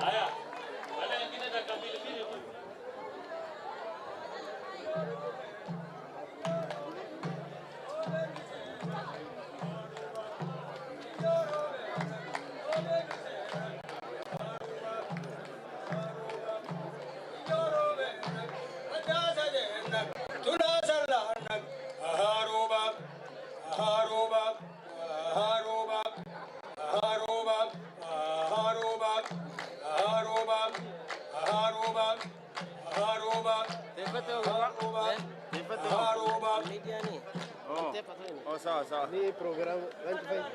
Haya. Wale wengine dakika mbili tu. Oh, sawa. Ini program kan terkait.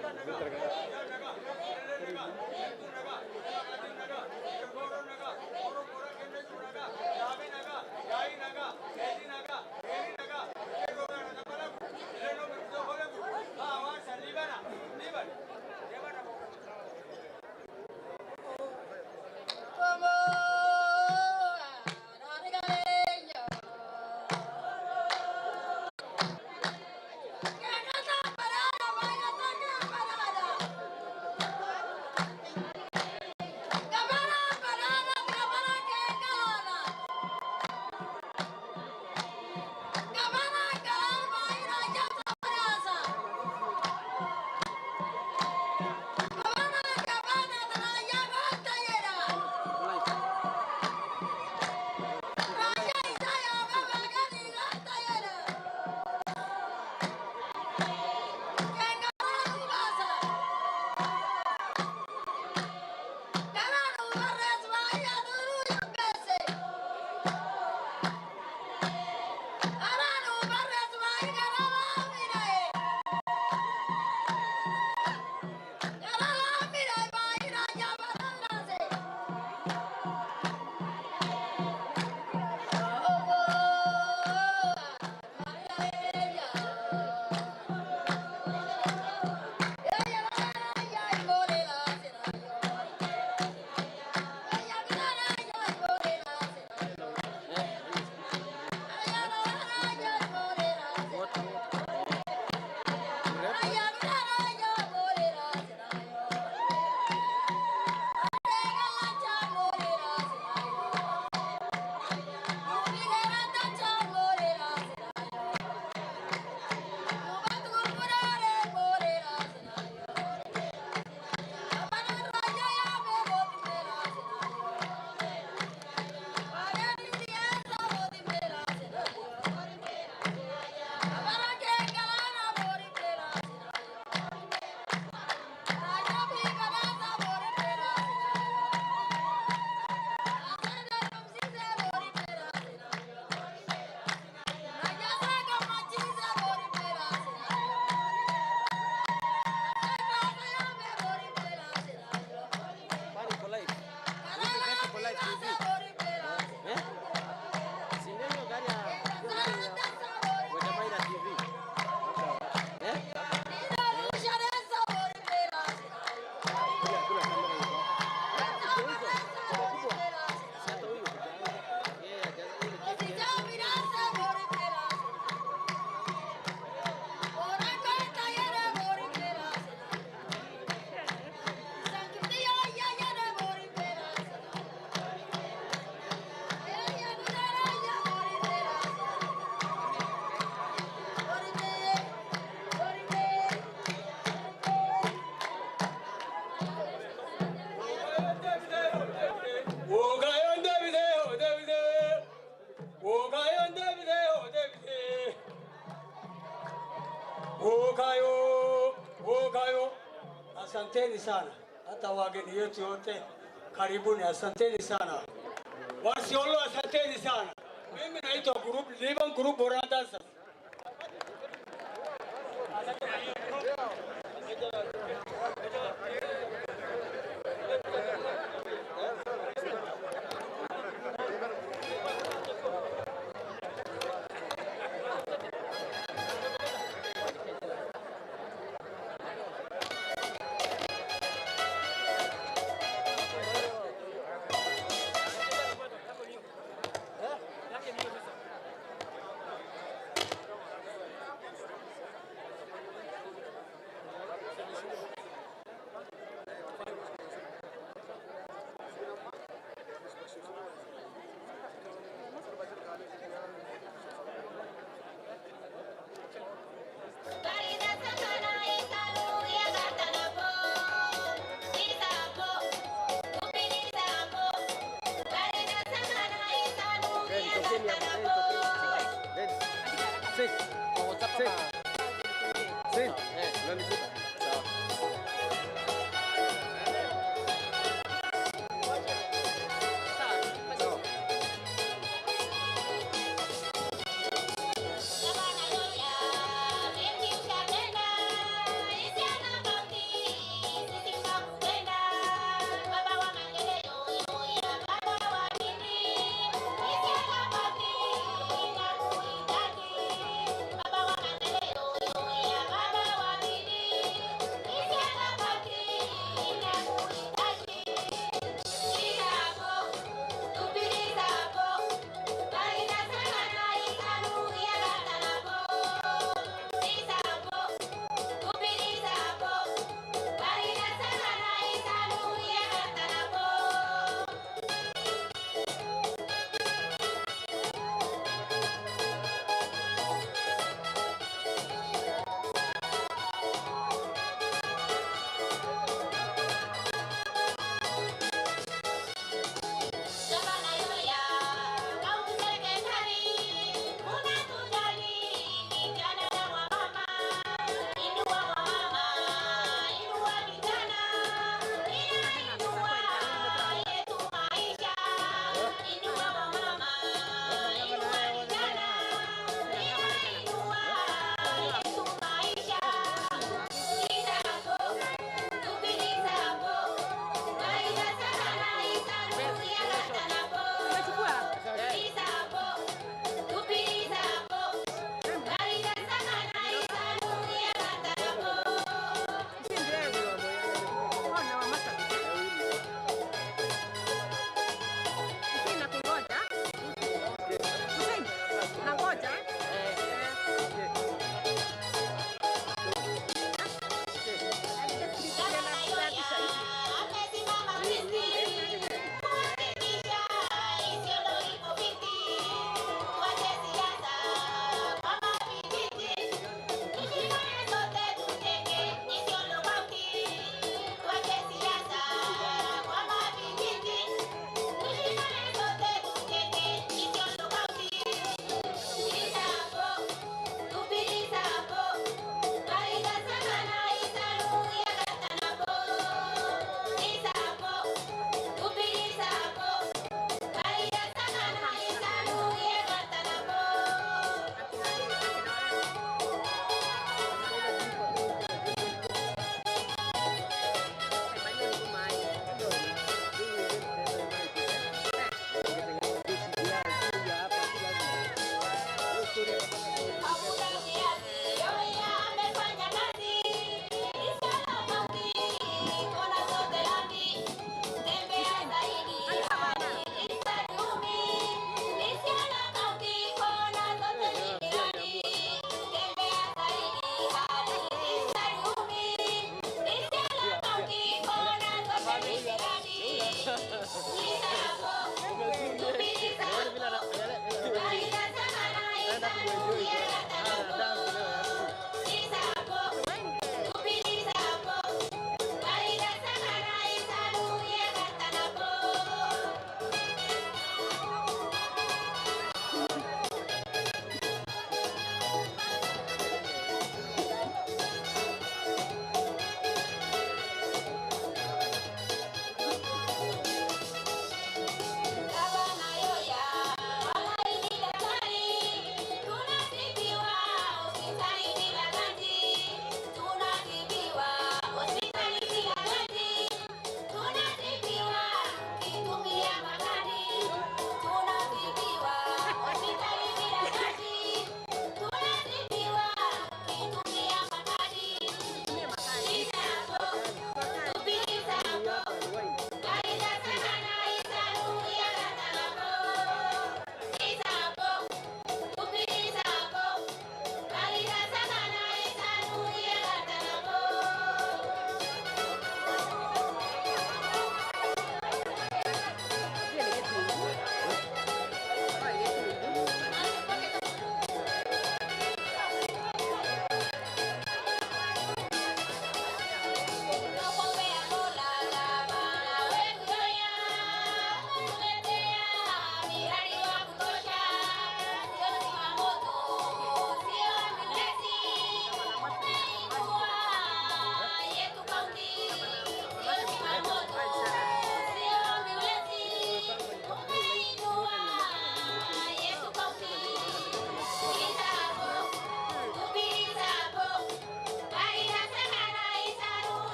Asanteni sana, hata wageni yetu yote karibuni, asanteni sana. Wasiolo, asanteni sana. Mimi naitwa group Liban Group Orandas.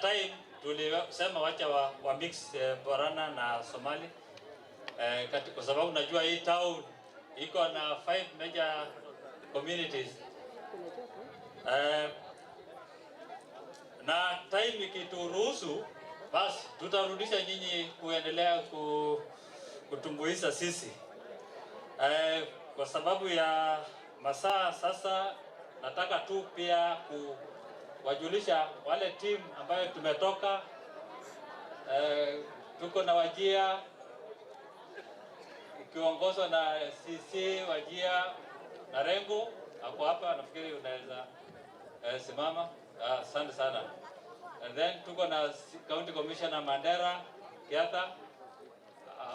time tulisema wacha wa mix Borana na Somali kwa sababu najua hii town iko na 5 major communities. Na time ikituruhusu basi tutarudisha nyinyi kuendelea kutumbuiza sisi. Kwa sababu ya masaa sasa nataka tu pia kuwajulisha wale team ambayo tumetoka. Tuko na Wajir ikiongozwa na CC Wajir na Rengo hapo hapa, nafikiri unaweza simama. Asante sana. And then tuko na County Commissioner Mandera Kiata,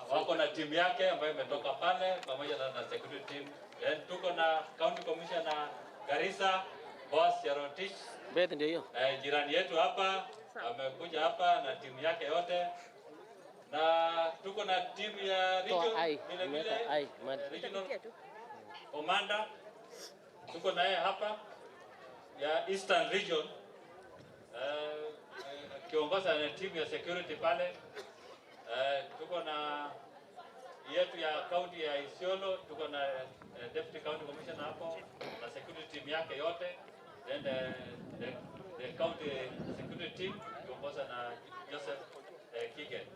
wako na timu yake ambayo imetoka pale pamoja na security team. Then tuko na County Commissioner Garissa Boss Yarotich, Beth ndio hiyo. Jirani yetu hapa amekuja hapa na timu yake yote. Na tuko na timu ya region regional commander tuko naye hapa ya Eastern Region, kiongoza na timu ya security pale. Tuko na yetu ya county ya Isiolo, tuko na deputy county commissioner hapo na security team yake yote. Then the county security team kiongoza na Joseph Kigen.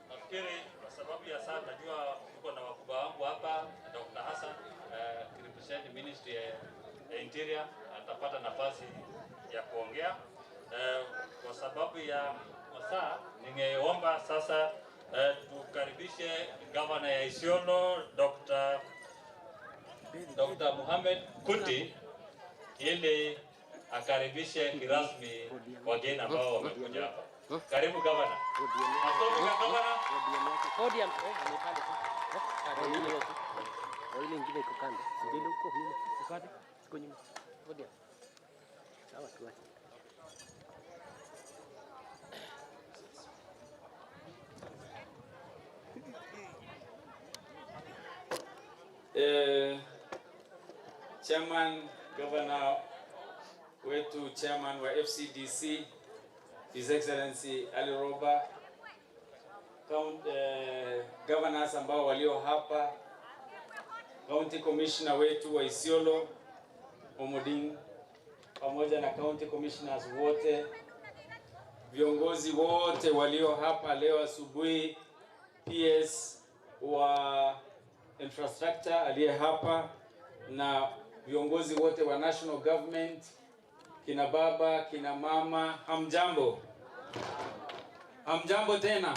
Nafikiri kwa sababu ya saa najua tuko na wakubwa wangu hapa, Dr. Hassan represent Ministry ya Interior, atapata nafasi ya kuongea. Kwa sababu ya masaa ningeomba sasa tukaribishe Governor ya Isiolo Dr. Mohamed Kuti ili akaribishe kirasmi wageni ambao wamekuja hapa. Karibu Governor. Asante Governor. Podium ni pale tu. Ile nyingine iko kando. Ndio huko nyuma. Ukate. Siko nyuma. Podium. Sawa tu. Chairman Governor wetu, Chairman wa FCDC His Excellency Ali Roba, governors ambao walio hapa, County Commissioner wetu wa Isiolo Mohamed pamoja na County Commissioners wote, viongozi wote walio hapa leo asubuhi, PS wa infrastructure aliye hapa na viongozi wote wa national government, kina baba, kina mama, hamjambo. Hamjambo tena.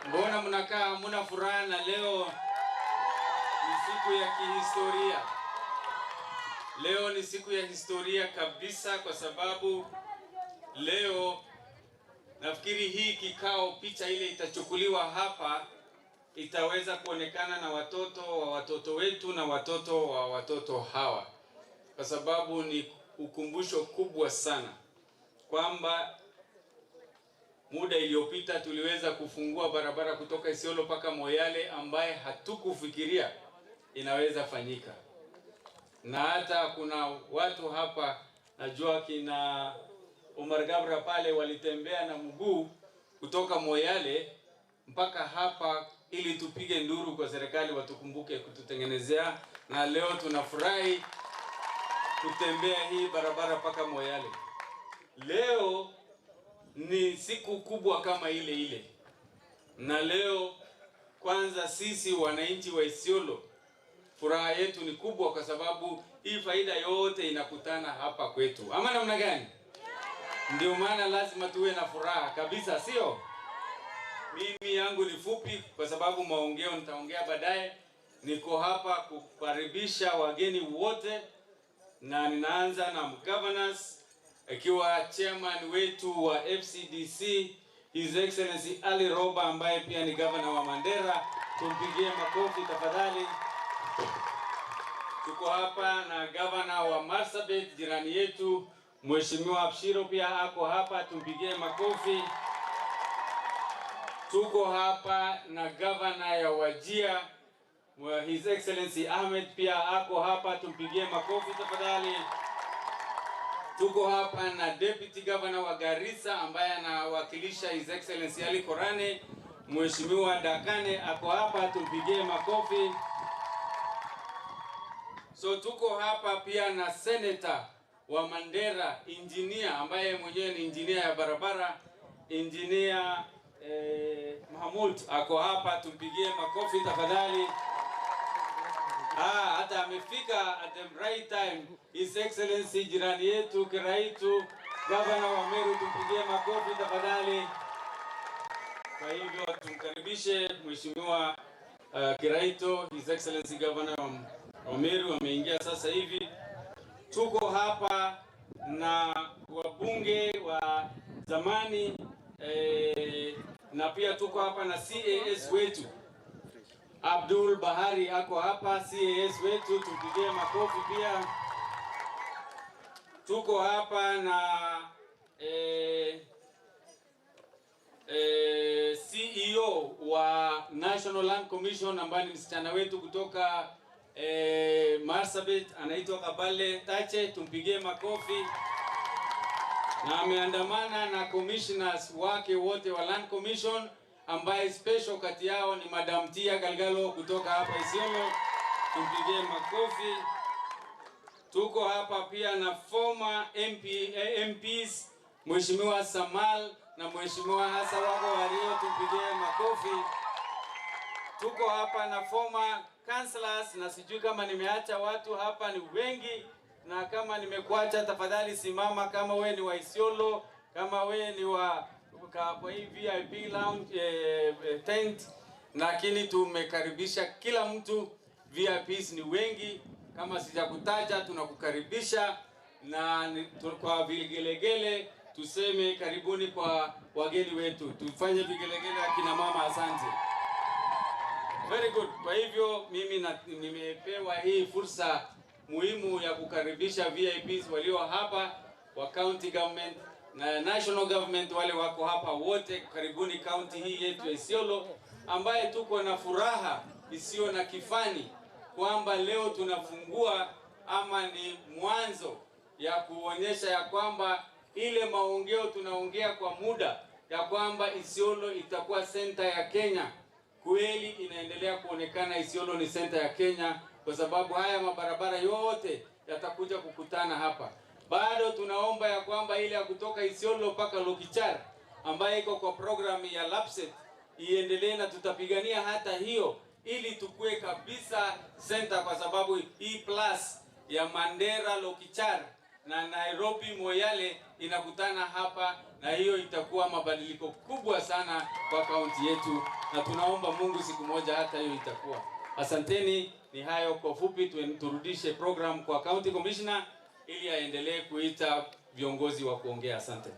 Mbona mnakaa hamna furaha? Na leo ni siku ya kihistoria. Leo ni siku ya historia kabisa, kwa sababu leo nafikiri hii kikao, picha ile itachukuliwa hapa, itaweza kuonekana na watoto wa watoto wetu na watoto wa watoto hawa, kwa sababu ni ukumbusho kubwa sana kwamba muda iliyopita tuliweza kufungua barabara kutoka Isiolo mpaka Moyale ambaye hatukufikiria inaweza fanyika. Na hata kuna watu hapa najua kina Omar Gabra pale walitembea na mguu kutoka Moyale mpaka hapa ili tupige nduru kwa serikali watukumbuke kututengenezea, na leo tunafurahi kutembea hii barabara mpaka Moyale. Leo ni siku kubwa kama ile ile. Na leo kwanza sisi wananchi wa Isiolo furaha yetu ni kubwa kwa sababu hii faida yote inakutana hapa kwetu. Ama namna gani? Ndio maana lazima tuwe na furaha kabisa, sio? Mimi yangu ni fupi kwa sababu maongeo nitaongea baadaye. Niko hapa kukaribisha wageni wote, na ninaanza na governors akiwa chairman wetu wa FCDC His Excellency Ali Roba ambaye pia ni governor wa Mandera. Tumpigie makofi tafadhali. Tuko hapa na governor wa Marsabit jirani yetu Mheshimiwa Abshiro pia ako hapa, tumpigie makofi. Tuko hapa na governor ya Wajir His Excellency Ahmed pia ako hapa, tumpigie makofi tafadhali. Tuko hapa na Deputy Governor wa Garissa ambaye anawakilisha His Excellency Ali Korane. Mheshimiwa Dakane ako hapa, tumpigie makofi. So tuko hapa pia na Senator wa Mandera, engineer ambaye mwenyewe ni engineer ya barabara, engineer Mohamud ako hapa, tumpigie makofi tafadhali. Hata amefika at the right time. His Excellency jirani yetu Kiraitu Governor wa Meru, tumpigie makofi tafadhali. Kwa hivyo tumkaribishe Mheshimiwa Kiraitu, His Excellency Governor wa Meru ameingia sasa hivi. Tuko hapa na wabunge wa zamani na pia tuko hapa na CAS wetu Abdul Bahari ako hapa, CAS wetu, tupigie makofi pia. Tuko hapa na CEO wa National Land Commission ambaye ni msichana wetu kutoka Marsabit, anaitwa Kabale Tache, tumpigie makofi. Na ameandamana na commissioners wake wote wa Land Commission ambaye special kati yao ni Madam Tia Galgalo kutoka hapa Isiolo, tumpigie makofi. Tuko hapa pia na former MPs Mheshimiwa Samal na Mheshimiwa Hasa wako Wario, tumpigie makofi. Tuko hapa na former councillors, na sijui kama nimeacha watu hapa, ni wengi, na kama nimekuacha tafadhali simama kama we ni wa Isiolo, kama we ni wa kwa hii VIP lounge tent, lakini tumekaribisha kila mtu. VIPs ni wengi, kama sijakutaja tunakukaribisha, na kwa vigelegele tuseme karibuni kwa wageni wetu, tufanye vigelegele akina mama. Asante, very good. Kwa hivyo mimi nimepewa hii fursa muhimu ya kukaribisha VIPs walio hapa wa county government na national government, wale wako hapa wote. Karibuni county hii yetu ya Isiolo, ambaye tuko na furaha isiyo na kifani kwamba leo tunafungua ama ni mwanzo ya kuonyesha ya kwamba ile maongeo tunaongea kwa muda ya kwamba Isiolo itakuwa center ya Kenya, kweli inaendelea kuonekana Isiolo ni center ya Kenya, kwa sababu haya mabarabara yote yatakuja kukutana hapa. Bado tunaomba ya kwamba ile ya kutoka Isiolo mpaka Lokichar ambayo iko kwa program ya LAPSSET iendelee, na tutapigania hata hiyo ili tukue kabisa center, kwa sababu hii plus ya Mandera, Lokichar na Nairobi Moyale inakutana hapa, na hiyo itakuwa mabadiliko kubwa sana kwa kaunti yetu, na tunaomba Mungu siku moja hata hiyo itakuwa. Asanteni, ni hayo kwa fupi. Turudishe program kwa county commissioner ili aendelee kuita viongozi wa kuongea. Asante.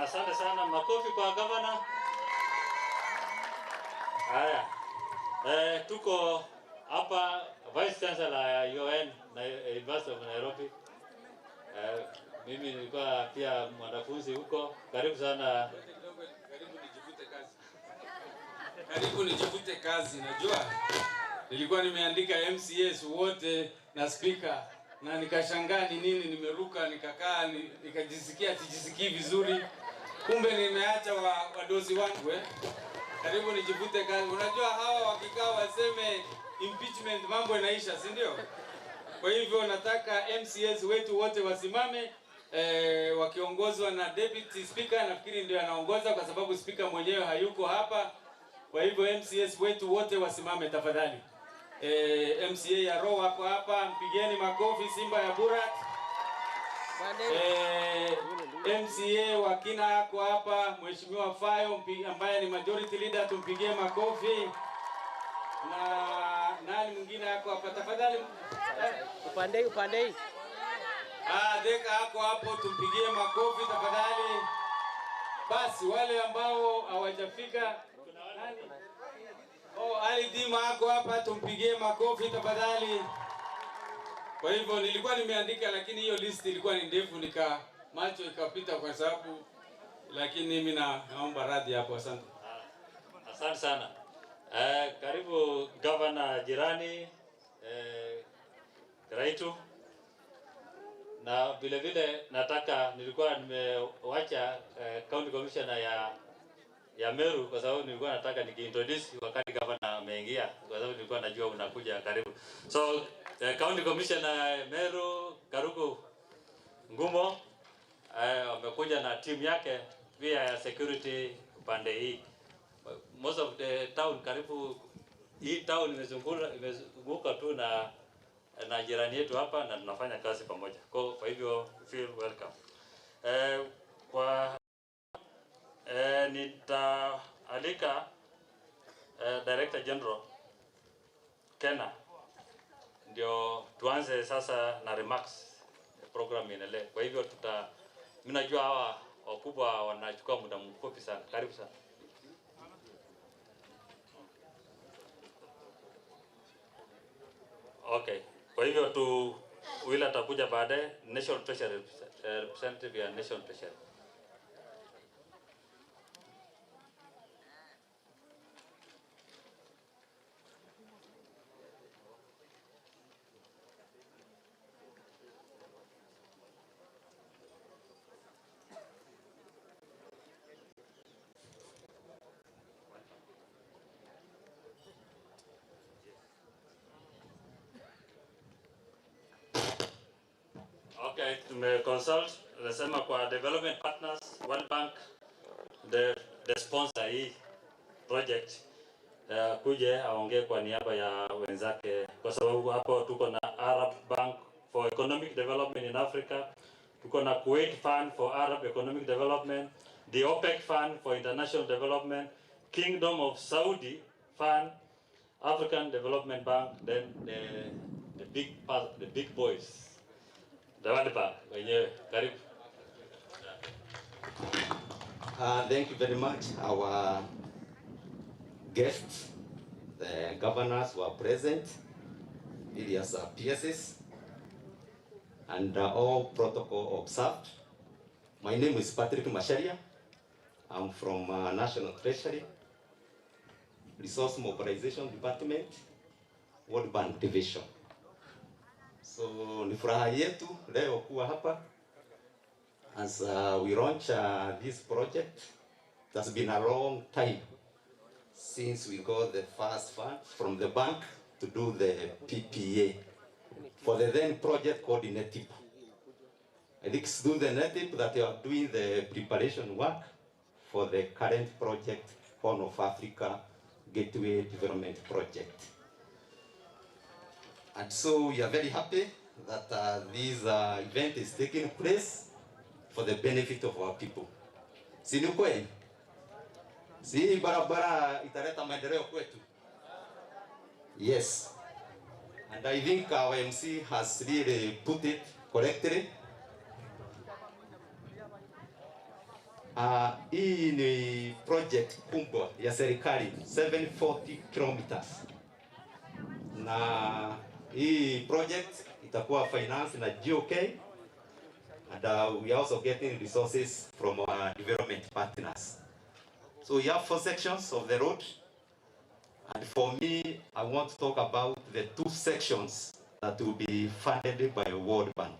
Asante sana, makofi kwa governor. Haya, tuko hapa Vice Chancellor ya UN na University of Nairobi. Mimi nilikuwa pia mwanafunzi huko. Karibu sana. Karibu nijivute kazi. Najua nilikuwa nimeandika MCS wote na speaker, na nikashangaa ni nini, nimeruka nikakaa nikajisikia sijisikii vizuri, kumbe nimeacha wadozi wangu Karibu nijivute kazi. Unajua hawa wakikaa waseme impeachment mambo inaisha, si ndio? Kwa hivyo nataka MCS wetu wote wasimame wakiongozwa na Deputy Speaker. Nafikiri ndio anaongoza kwa sababu speaker mwenyewe hayuko hapa. Kwa hivyo MCS wetu wote wasimame tafadhali. MCA ya Roba wako hapa, mpigeni makofi. Simba ya Burat. MCA wa Kina yako hapa, Mheshimiwa Fayo ambaye ni majority leader, tumpigie makofi. Na nani mwingine yako hapa tafadhali? Upande. Deka yako hapo, tumpigie makofi tafadhali. Basi wale ambao hawajafika, nani? Ali Dima yako hapa, tumpigie makofi tafadhali. Kwa hivyo nilikuwa nimeandika, lakini hiyo list ilikuwa ni ndefu, macho ikapita kwa sababu, lakini mimi naomba radhi hapo. Asante. Asante sana. Karibu governor jirani Kiraitu. na vile vile nilikuwa nimewacha county commissioner ya Meru kwa sababu nilikuwa nataka nikiintroduce wakati governor ameingia, kwa sababu nilikuwa najua unakuja karibu. So county commissioner Meru Karuku Ngumo wamekuja na team yake pia ya security upande hii. Most of the town karibu hii town imezunguka tu na jirani yetu hapa na tunafanya kazi pamoja. Kwa hivyo feel welcome. Nitaalika Director General Kena ndio tuanze sasa na remarks program inaendelea. Kwa hivyo mimi najua hawa wakubwa wanachukua muda mfupi sana. Karibu sana. Okay. Kwa hivyo Wila atakuja baadaye, National Treasury representative ya National Treasury. Okay, consult nasema kwa development partners, World Bank, the sponsor hii project kuje aongee kwa niaba ya wenzake, kwa sababu hapo tuko na Arab Bank for Economic Development in Africa, tuko na Kuwait Fund for Arab Economic Development, the OPEC Fund for International Development, Kingdom of Saudi Fund, African Development Bank, then the big boys. Thank you very much. Our guests, the governors who are present, various PSs, and all protocol observed. My name is Patrick Masharia. I'm from National Treasury, Resource Mobilization Department, World Bank Division. So ni furaha yetu leo kuwa hapa as we launch this project. It has been a long time since we got the first fund from the bank to do the PPA for the then project called NETIP. I think it's through the NETIP that they are doing the preparation work for the current project, Horn of Africa Gateway Development Project. And so we are very happy that this event is taking place for the benefit of our people. Si ni kweli? Si barabara italeta maendeleo kwetu? Yes. And I think our MC has really put it correctly. Hii ni project kubwa ya serikali, 740 kilometers. Na hii project itakuwa finance na GOK, and we are also getting resources from our development partners. So we have 4 sections of the road, and for me, I want to talk about the 2 sections that will be funded by World Bank.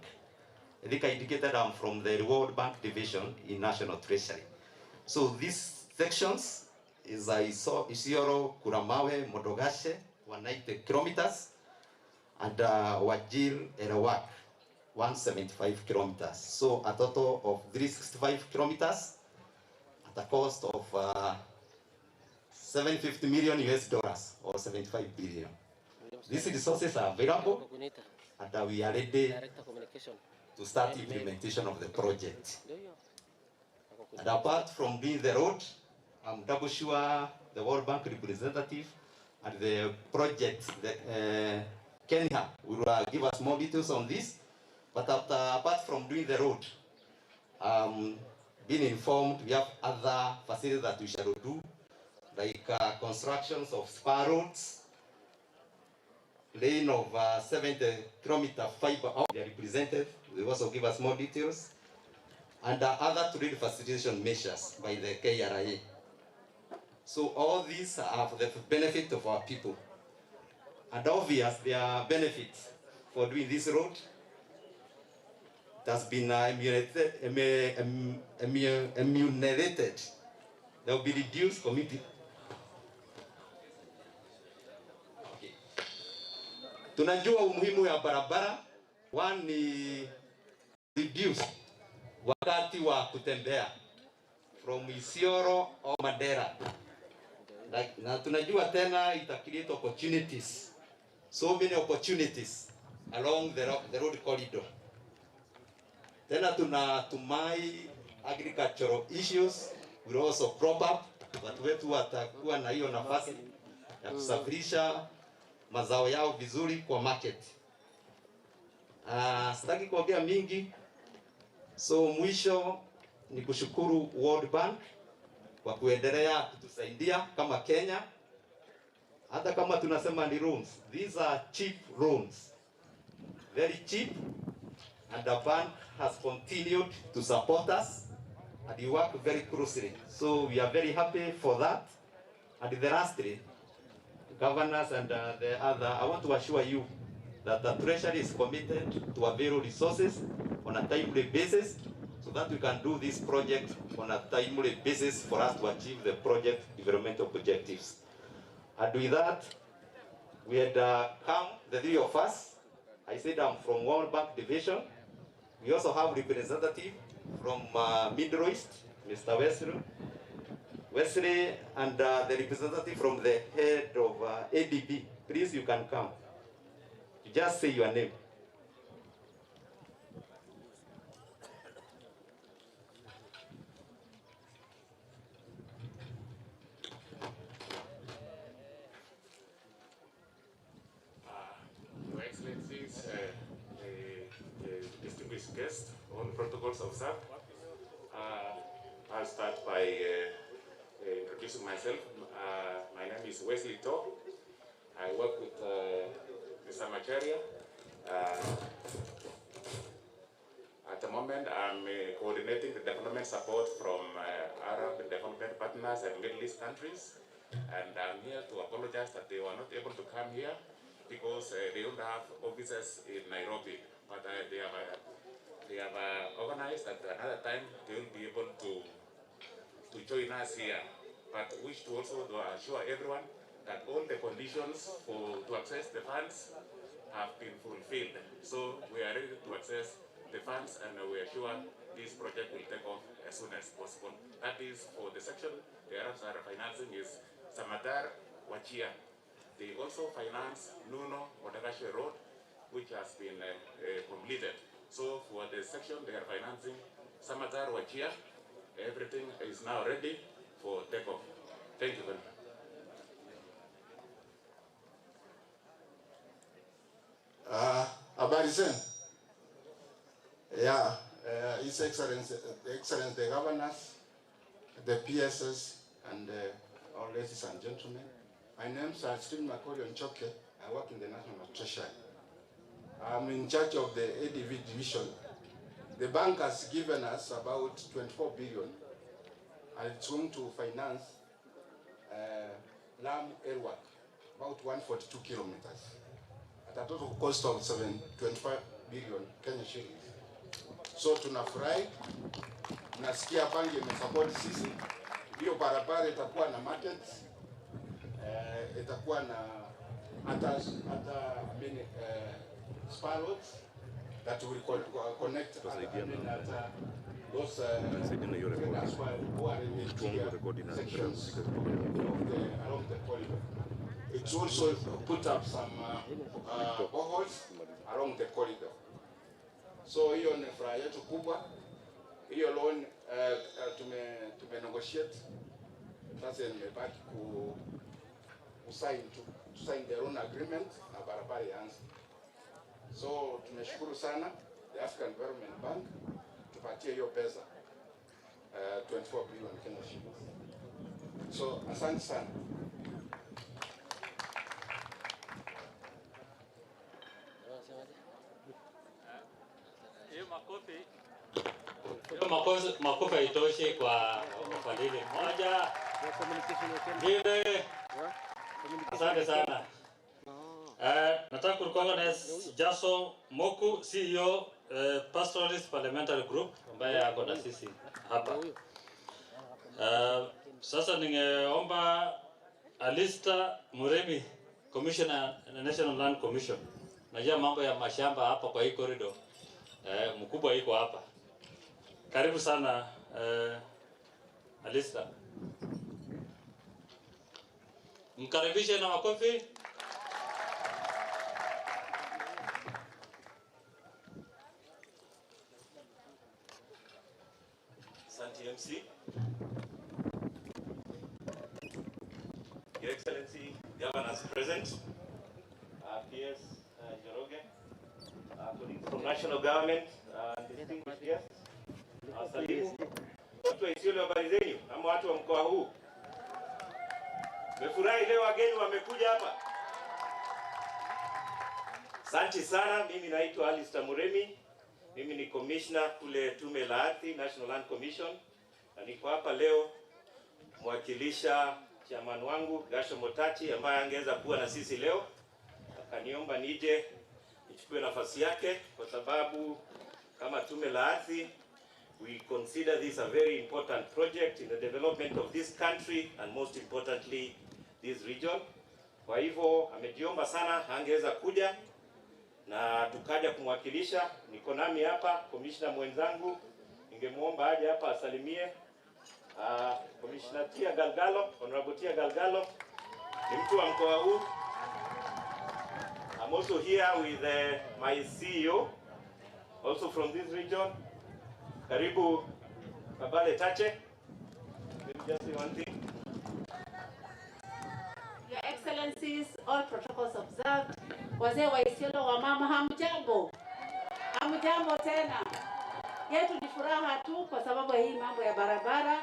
I think I indicated I'm from the World Bank Division in National Treasury. So these sections is Isiolo, Kuramawe, Modogashe, 190 kilometers, and Wajir, Erawak, 175 kilometers. So a total of 365 kilometers at a cost of $750 million or 75 billion. These resources are available, and we are ready to start implementation of the project. And apart from doing the road, I'm double sure the World Bank representative and the project, Kenya, will give us more details on this. But apart from doing the road, being informed, we have other facilities that we shall do, like constructions of spur roads, lane of 70-kilometer fiber optic. They are represented. They also give us more details, and other trade facilitation measures by the KRA. So all these are for the benefit of our people. And obvious, there are benefits for doing this road. has been emulated. There will be reduced committee. Okay. Tunajua umuhimu ya barabara. One ni reduce wakati wa kutembea from Isiolo or Mandera. Na tunajua tena ita create opportunities. So many opportunities along the road corridor. Tena tunatumai agricultural issues will also crop up. Watu wetu watakuwa na hiyo nafasi ya kusafirisha mazao yao vizuri kwa market. Sitaki kuongea mingi. So mwisho ni kushukuru World Bank kwa kuendelea kutusaidia kama Kenya. Hata kama tunasema ni loans, these are cheap loans. Very cheap, and the bank has continued to support us and you work very closely. So we are very happy for that. And the lastly, governors and the other, I want to assure you that the Treasury is committed to avail resources on a timely basis so that we can do this project on a timely basis for us to achieve the project developmental objectives. And with that, we had come, the three of us. I said I'm from World Bank Division. We also have representative from Middle East, Mr. Wesley, and the representative from the head of ADB. Please, you can come. You just say your name. Your Excellencies, distinguished guests, all protocols observed. I'll start by introducing myself. My name is Wesley To. I work with Mr. Macharia. At the moment, I'm coordinating the development support from Arab development partners and Middle East countries. And I'm here to apologize that they were not able to come here because they don't have offices in Nairobi. But they have organized at another time they will be able to join us here. But wish to also assure everyone that all the conditions to access the funds have been fulfilled. So we are ready to access the funds and we are sure this project will take off as soon as possible. That is for the section the Arabs are financing is Samatar Wajir. They also finance Nuno Mohamed Road, which has been completed. So for the section they are financing Samatar Wajir. Everything is now ready for takeoff. Thank you very much. Habari zenu. Yeah, His Excellency, the governors, the PSs, and all ladies and gentlemen. My name is Stephen Makori Onchoke. I work in the National Treasury. I'm in charge of the ADV division. The bank has given us about 24 billion, and it's going to finance Lam Airwork, about 142 kilometers, at a total cost of 25 billion Kenya shillings. So tunafurahi, nasikia banki imesupport sisi. Hiyo barabara itakuwa na market, itakuwa na spur roads that will connect those who are in the sections along the corridor. It's also put up some boreholes along the corridor. So hiyo ni furaha yetu kubwa. Hiyo loan tume-negotiate. Sasa nimebaki to sign the loan agreement na barabara ianze. So tumeshukuru sana the African Development Bank tupatie hiyo pesa 24 billion Kenya shillings. So asante sana. Makofi haitoshi kwa mfadhili mmoja. Ngine. Asante sana. Nataka kurecognize Jaso Moku, CEO Pastoralist Parliamentary Group ambaye ako na sisi hapa. Sasa ningeomba Alista Muremi, Commissioner na National Land Commission. Najua mambo ya mashamba hapa kwa hii corridor. Mkubwa yuko hapa. Karibu sana Alista. Mkaribishe na makofi. Santi MC, Your Excellency, Governors present, PS Joroge, colleagues from National Government, distinguished guests, Salimu, watu wa Isiolo, habari zenyu, ama watu wa mkoa huu. Mefurahi leo wageni wamekuja hapa. Asante sana, mimi naitwa Alista Muremi. Mimi ni commissioner kule Tume la Ardhi, National Land Commission. Na niko hapa leo mwakilisha chairman wangu Gasho Motachi ambaye angeweza kuwa na sisi leo. Akaniomba nije nichukue nafasi yake kwa sababu kama Tume la Ardhi we consider this a very important project in the development of this country and most importantly this region. Kwa hivyo amejiomba sana angeweza kuja na tukaja kumwakilisha. Niko nami hapa commissioner mwenzangu, ningemuomba aje hapa asalimie. Commissioner Tia Galgalo, Honorable Tia Galgalo, ni mtu wa mkoa huu. I'm also here with my CEO, also from this region. Karibu Kabale Tache. Let me just say one thing. Your Excellencies, all protocols observed. Wazee wa Isiolo, wa mama, hamjambo. Hamjambo tena. Yetu ni furaha tu kwa sababu ya hii mambo ya barabara.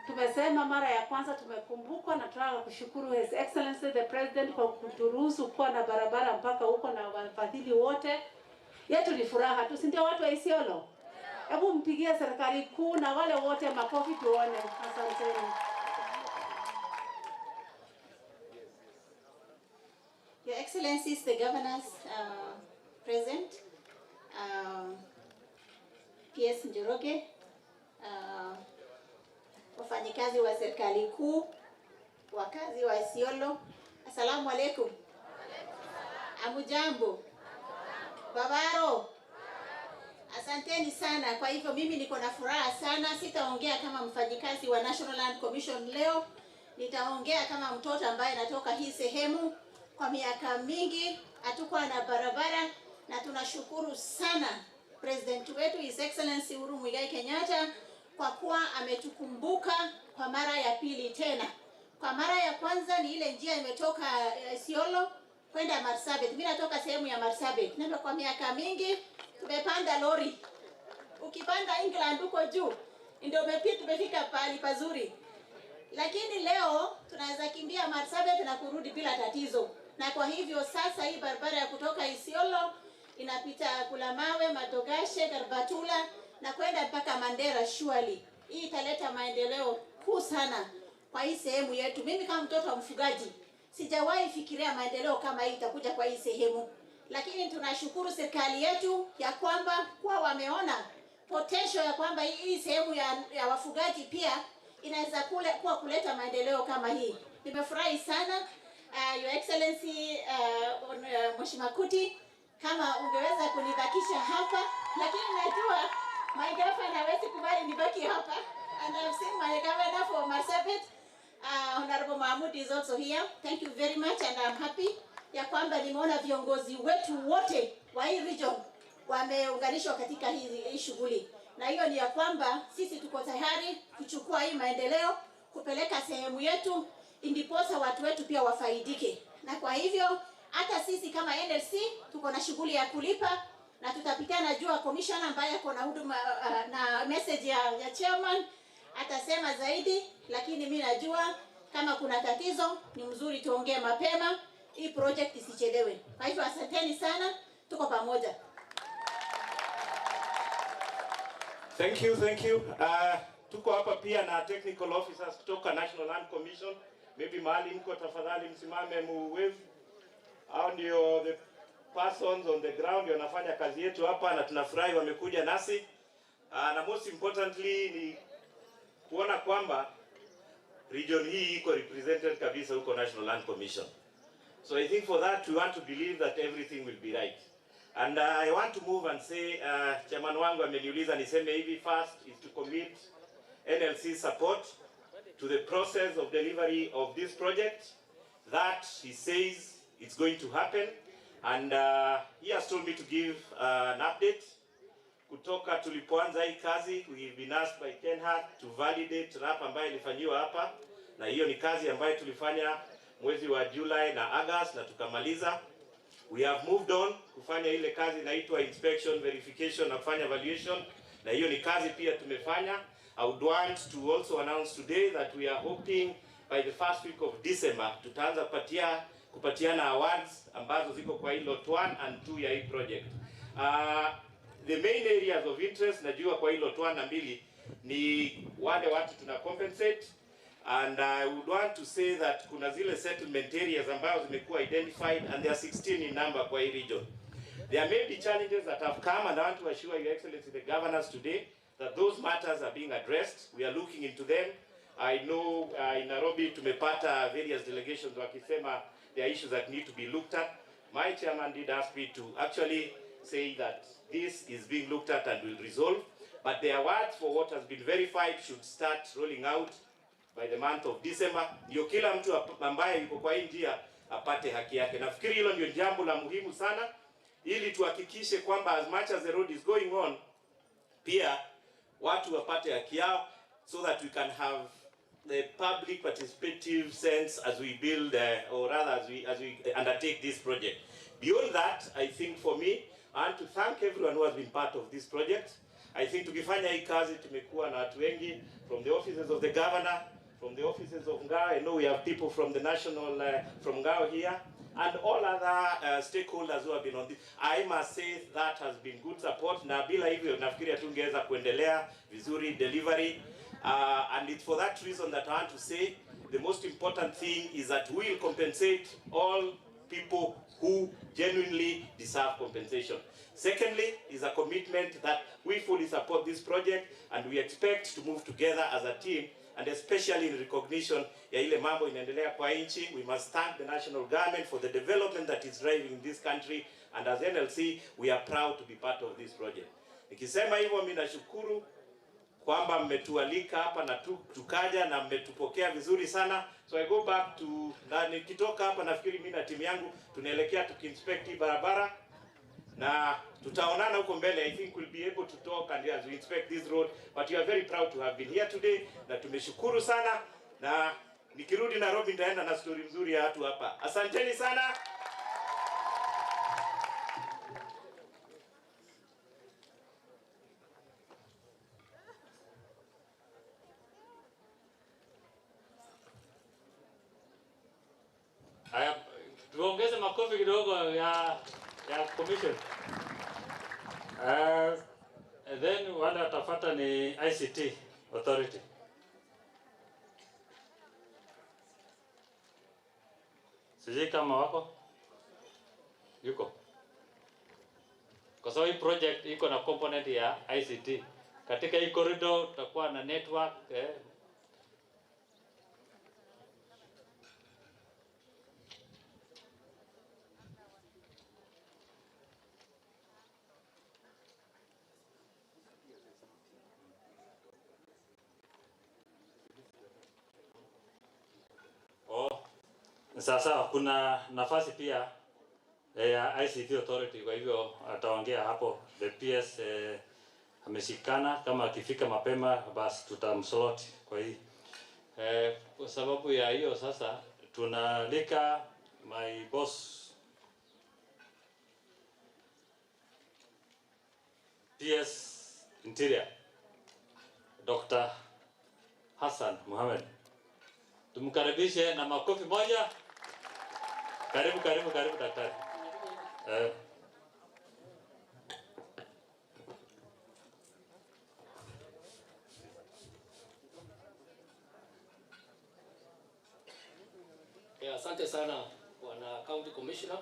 Tumesema mara ya kwanza tumekumbukwa na tunataka kushukuru His Excellency the President kwa kuturuhusu kuwa na barabara mpaka huko na wafadhili wote. Yetu ni furaha tu, si ndio watu wa Isiolo? Hebu mpigie serikali kuu na wale wote makofi tuone. Asanteni. Your Excellencies, the Governors present, PS Njoroge, wafanyikazi wa serikali kuu, wakazi wa Isiolo, assalamu alaikum. Amujambo. Babaro. Asanteni sana. Kwa hivyo mimi niko na furaha sana. Sitaongea kama mfanyikazi wa National Land Commission leo. Nitaongea kama mtoto ambaye natoka hii sehemu. Kwa miaka mingi hatukuwa na barabara na tunashukuru sana President wetu His Excellency Uhuru Muigai Kenyatta kwa kuwa ametukumbuka kwa mara ya pili tena. Kwa mara ya kwanza ni ile njia imetoka Isiolo kwenda Marsabit. Mimi natoka sehemu ya Marsabit. Na kwa miaka mingi tumepanda lori. Ukipanda England huko juu ndio tumefika pale pazuri. Lakini leo tunaweza kimbia Marsabit na kurudi bila tatizo. Na kwa hivyo sasa hii barabara ya kutoka Isiolo inapita Kulamawe, Madogashe, Garbatula na kwenda mpaka Mandera surely. Hii italeta maendeleo kuu sana kwa hii sehemu yetu. Mimi kama mtoto wa mfugaji sijawahi fikiria maendeleo kama hii itakuja kwa hii sehemu. Lakini tunashukuru serikali yetu ya kwamba kwa wameona potential ya kwamba hii sehemu ya wafugaji pia inaweza kuwa kuleta maendeleo kama hii. Nimefurahi sana Your Excellency Mheshimiwa Kuti, kama ungeweza kunibakisha hapa, lakini najua my governor hawezi kubali nibaki hapa. And I've seen my governor for Marsabit, Honorable Mohamud is also here. Thank you very much and I'm happy ya kwamba nimeona viongozi wetu wote wa hii region wameunganishwa katika hii shughuli. Na hiyo ni ya kwamba sisi tuko tayari kuchukua hii maendeleo kupeleka sehemu yetu indiposa watu wetu pia wafaidike. Na kwa hivyo hata sisi kama NLC tuko na shughuli ya kulipa na tutapitana jua commissioner ambaye ako na huduma na message ya chairman atasema zaidi, lakini mimi najua kama kuna tatizo ni mzuri tuongee mapema hii project isichelewe. Kwa hivyo asanteni sana, tuko pamoja. Thank you. Tuko hapa pia na technical officers kutoka National Land Commission. Maybe mahali mko tafadhali msimame muwave. Hao ndio the persons on the ground wanafanya kazi yetu hapa na tunafurahi wamekuja nasi. Na most importantly ni kuona kwamba region hii iko represented kabisa huko National Land Commission. So I think for that we want to believe that everything will be right. And I want to move and say, chairman wangu ameniuliza niseme hivi, first is to commit NLC support to the process of delivery of this project that he says it's going to happen. And he has told me to give an update. Kutoka tulipoanza hii kazi, we've been asked by Kenhardt to validate RAP ambayo ilifanywa hapa. Na hiyo ni kazi ambayo tulifanya mwezi wa July na August na tukamaliza. We have moved on kufanya ile kazi inaitwa inspection, verification na kufanya valuation. Na hiyo ni kazi pia tumefanya. I would want to also announce today that we are hoping by the first week of December tutaanza kupatiana awards ambazo ziko kwa hii lot 1 and 2 ya hii project. The main areas of interest najua kwa hii lot 1 na 2 ni wale watu tuna compensate, and I would want to say that kuna zile settlement areas ambazo zimekuwa identified and there are 16 in number kwa hii region. There may be challenges that have come, and I want to assure Your Excellency the governors today that those matters are being addressed. We are looking into them. I know in Nairobi tumepata various delegations wakisema there are issues that need to be looked at. My chairman did ask me to actually say that this is being looked at and will resolve. But the awards for what has been verified should start rolling out by the month of December. Ndio kila mtu ambaye yuko kwa hii njia apate haki yake. Nafikiri hilo ndio jambo la muhimu sana, ili tuhakikishe kwamba as much as the road is going on, pia watu wapate haki yao, so that we can have the public participative sense as we build, or rather as we undertake this project. Beyond that, I think for me, I want to thank everyone who has been part of this project. I think tukifanya hii kazi tumekuwa na watu wengi from the offices of the governor, from the offices of Ngao. I know we have people from the national, from Ngao here, and all other stakeholders who have been on this. I must say that has been good support. Na bila hivyo nafikiri hatungeweza kuendelea vizuri delivery. And it's for that reason that I want to say the most important thing is that we will compensate all people who genuinely deserve compensation. Secondly, is a commitment that we fully support this project, and we expect to move together as a team, and especially in recognition ya ile mambo inaendelea kwa nchi. We must thank the national government for the development that is driving in this country, and as NLC we are proud to be part of this project. Nikisema hivyo, mimi nashukuru kwamba mmetualika hapa na tukaja na mmetupokea vizuri sana. So I go back to, na nikitoka hapa nafikiri mimi na timu yangu tunaelekea tukiinspect barabara, na tutaonana huko mbele. I think we'll be able to talk and as we inspect this road, but we are very proud to have been here today, na tumeshukuru sana, na nikirudi Nairobi nitaenda na story nzuri ya watu hapa. Asanteni sana. Haya, tuongeze makofi kidogo ya commission. Then wale watafuata ni ICT authority. Sijui kama wako yuko, kwa sababu hii project iko na component ya ICT. Katika hii corridor tutakuwa na network Sasa kuna nafasi pia ya ICT authority, kwa hivyo ataongea hapo. The PS ameshikana, kama akifika mapema basi tutamslot kwa hii. Kwa sababu ya hiyo sasa tunalika my boss PS Interior Dr. Hassan Mohamed. Tumkaribishe na makofi moja. Karibu daktari. Asante sana Bwana County Commissioner.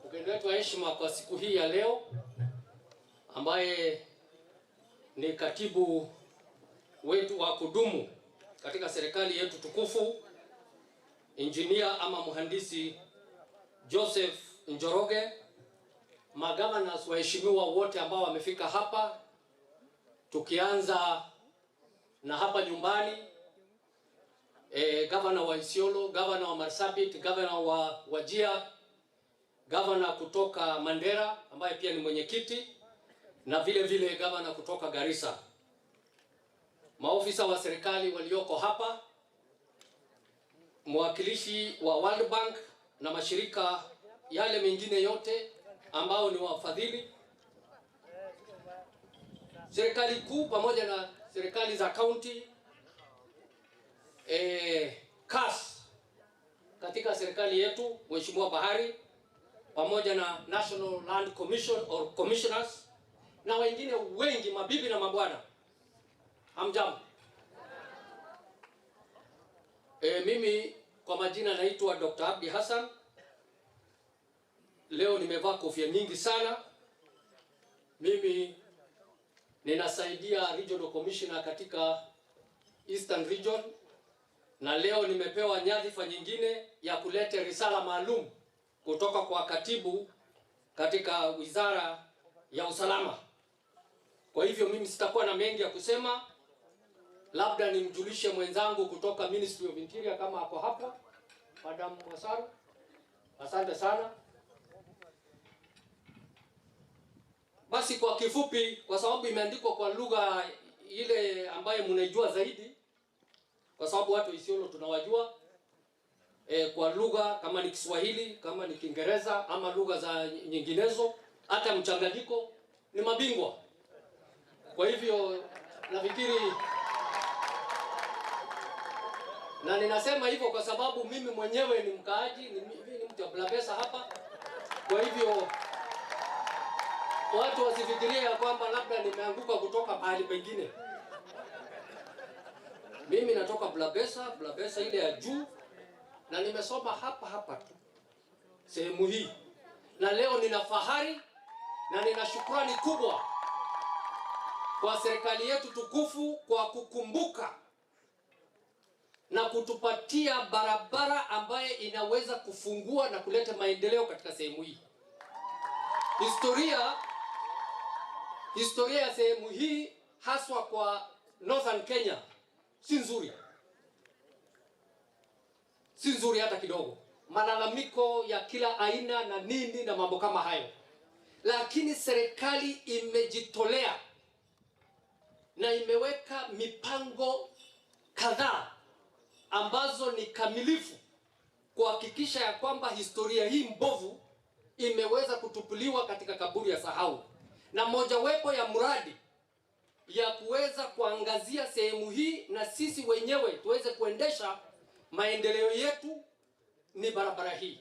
Mgeni wetu wa heshima kwa siku hii ya leo ambaye ni katibu wetu wa kudumu katika serikali yetu tukufu, engineer ama mhandisi Joseph Njoroge, magovernors waheshimiwa wote ambao wamefika hapa, tukianza na hapa nyumbani, governor wa Isiolo, governor wa Marsabit, governor wa Wajir, governor kutoka Mandera ambaye pia ni mwenyekiti, na vile vile governor kutoka Garissa, maofisa wa serikali walioko hapa, mwakilishi wa World Bank na mashirika yale mengine yote ambao ni wafadhili, serikali kuu pamoja na serikali za county, CAS katika serikali yetu, Mheshimiwa Bahari pamoja na National Land Commission or commissioners na wengine wengi, mabibi na mabwana, hamjambo. Mimi kwa majina naitwa Dr. Abdi Hassan. Leo nimevaa kofia nyingi sana. Mimi ninasaidia regional commissioner katika Eastern Region, na leo nimepewa nyadhifa nyingine ya kuleta risala maalum kutoka kwa katibu katika wizara ya usalama. Kwa hivyo mimi sitakuwa na mengi ya kusema, labda nimjulishe mwenzangu kutoka Ministry of Interior kama ako hapa, Madam Wasaru. Asante sana. Basi kwa kifupi, kwa sababu imeandikwa kwa lugha ile ambayo mnaijua zaidi, kwa sababu watu Isiolo tunawajua, kwa lugha kama ni Kiswahili, kama ni Kiingereza ama lugha za nyinginezo, hata mchanganyiko, ni mabingwa. Kwa hivyo nafikiri, na ninasema hivyo kwa sababu mimi mwenyewe ni mkaaji, ni mtu wa Blabesa hapa. Kwa hivyo watu wasifikirie ya kwamba labda nimeanguka kutoka mahali pengine. Mimi natoka Blabesa ile ya juu, na nimesoma hapa tu sehemu hii, na leo nina fahari na nina shukrani kubwa kwa serikali yetu tukufu kwa kukumbuka na kutupatia barabara ambaye inaweza kufungua na kuleta maendeleo katika sehemu hii. Historia ya sehemu hii haswa kwa Northern Kenya si nzuri. Si nzuri hata kidogo. Malalamiko ya kila aina na nini na mambo kama hayo. Lakini serikali imejitolea na imeweka mipango kadhaa ambazo ni kamilifu kuhakikisha ya kwamba historia hii mbovu imeweza kutupuliwa katika kaburi ya sahau. Na mojawapo ya mradi ya kuweza kuangazia sehemu hii na sisi wenyewe tuweze kuendesha maendeleo yetu ni barabara hii.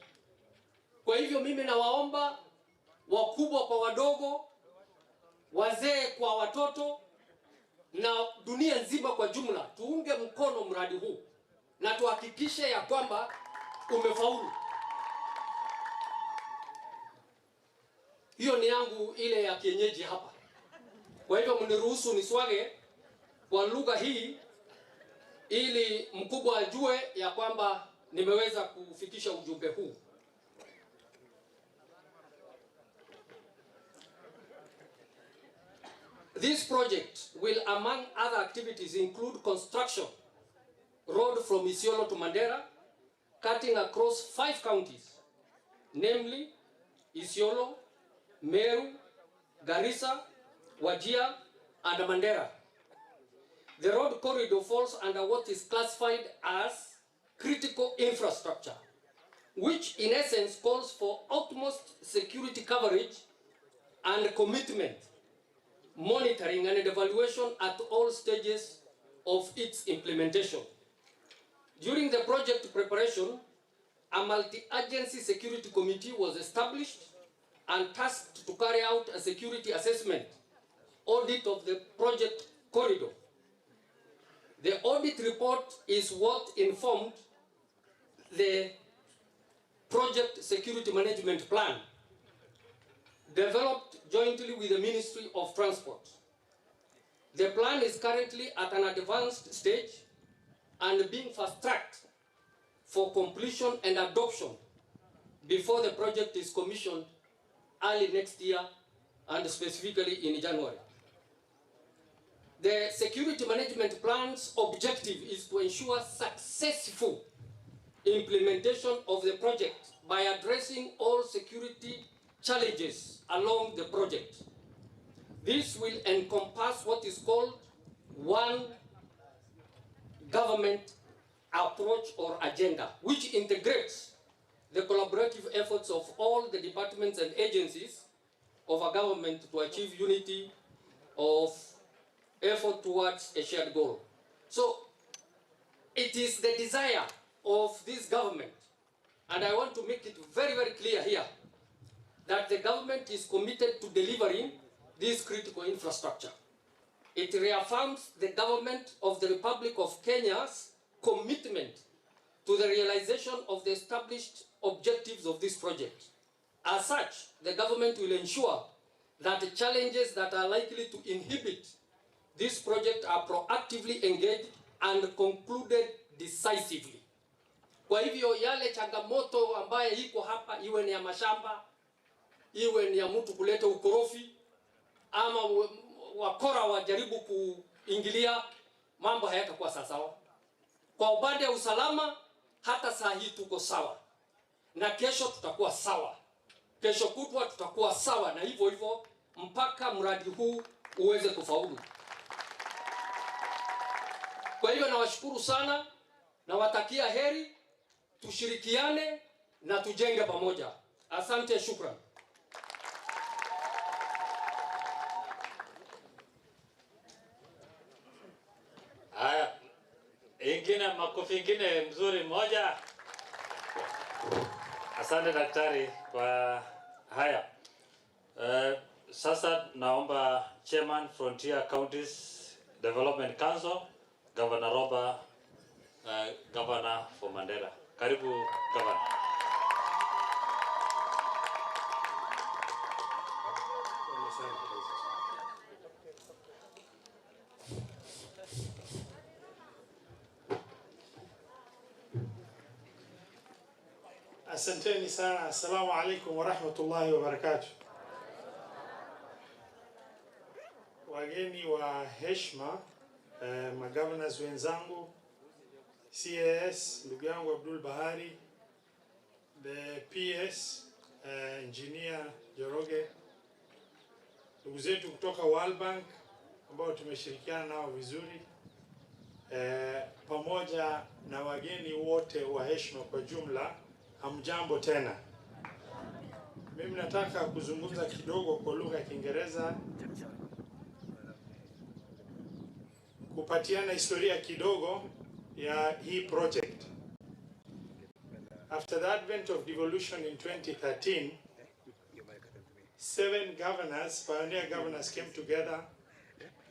Kwa hivyo mimi nawaomba wakubwa kwa wadogo, wazee kwa watoto, na dunia nzima kwa jumla, tuunge mkono mradi huu na tuhakikishe ya kwamba umefaulu. Hiyo ni yangu ile ya kienyeji hapa. Kwa hivyo mniruhusu niswage kwa lugha hii ili mkubwa ajue ya kwamba nimeweza kufikisha ujumbe huu. This project will, among other activities, include construction road from Isiolo to Mandera, cutting across 5 counties, namely Isiolo, Meru, Garissa, Wajir, and Mandera. The road corridor falls under what is classified as critical infrastructure, which in essence calls for utmost security coverage and commitment, monitoring and evaluation at all stages of its implementation. During the project preparation, a multi-agency security committee was established and tasked to carry out a security assessment audit of the project corridor. The audit report is what informed the project security management plan developed jointly with the Ministry of Transport. The plan is currently at an advanced stage and being fast-tracked for completion and adoption before the project is commissioned early next year, and specifically in January. The security management plan's objective is to ensure successful implementation of the project by addressing all security challenges along the project. This will encompass what is called one government approach or agenda, which integrates the collaborative efforts of all the departments and agencies of a government to achieve unity of effort towards a shared goal. So it is the desire of this government, and I want to make it very, very clear here, that the government is committed to delivering this critical infrastructure. It reaffirms the government of the Republic of Kenya's commitment to the realization of the established objectives of this project. As such, the government will ensure that the challenges that are likely to inhibit this project are proactively engaged and concluded decisively. Kwa hivyo yale changamoto ambaye iko hapa, iwe ni ya mashamba, iwe ni ya mtu kuleta ukorofi, ama wakora wajaribu kuingilia, mambo hayatakuwa sawa. Kwa upande wa usalama, hata saa hii tuko sawa, na kesho tutakuwa sawa, kesho kutwa tutakuwa sawa, na hivyo hivyo mpaka mradi huu uweze kufaulu. Kwa hivyo nawashukuru sana, nawatakia heri, tushirikiane na tujenge pamoja. Asante, shukran. Haya, ingine makofi ingine mzuri moja. Asante daktari kwa haya. Sasa naomba Chairman Frontier Counties Development Council, Governor Roba, Governor for Mandera. Karibu Governor. Asanteni sana. Assalamu alaikum wa rahmatullahi wa barakatuh. Wageni wa heshima, magovernors wenzangu, CAS, ndugu yangu Abdul Bahari, the PS, engineer Joroge, ndugu zetu kutoka World Bank ambao tumeshirikiana nao vizuri, pamoja na wageni wote wa heshima kwa jumla, hamjambo tena. Mimi nataka kuzungumza kidogo kwa lugha ya Kiingereza, kupatiana historia kidogo ya hii project. After the advent of devolution in 2013, 7 governors, pioneer governors, came together,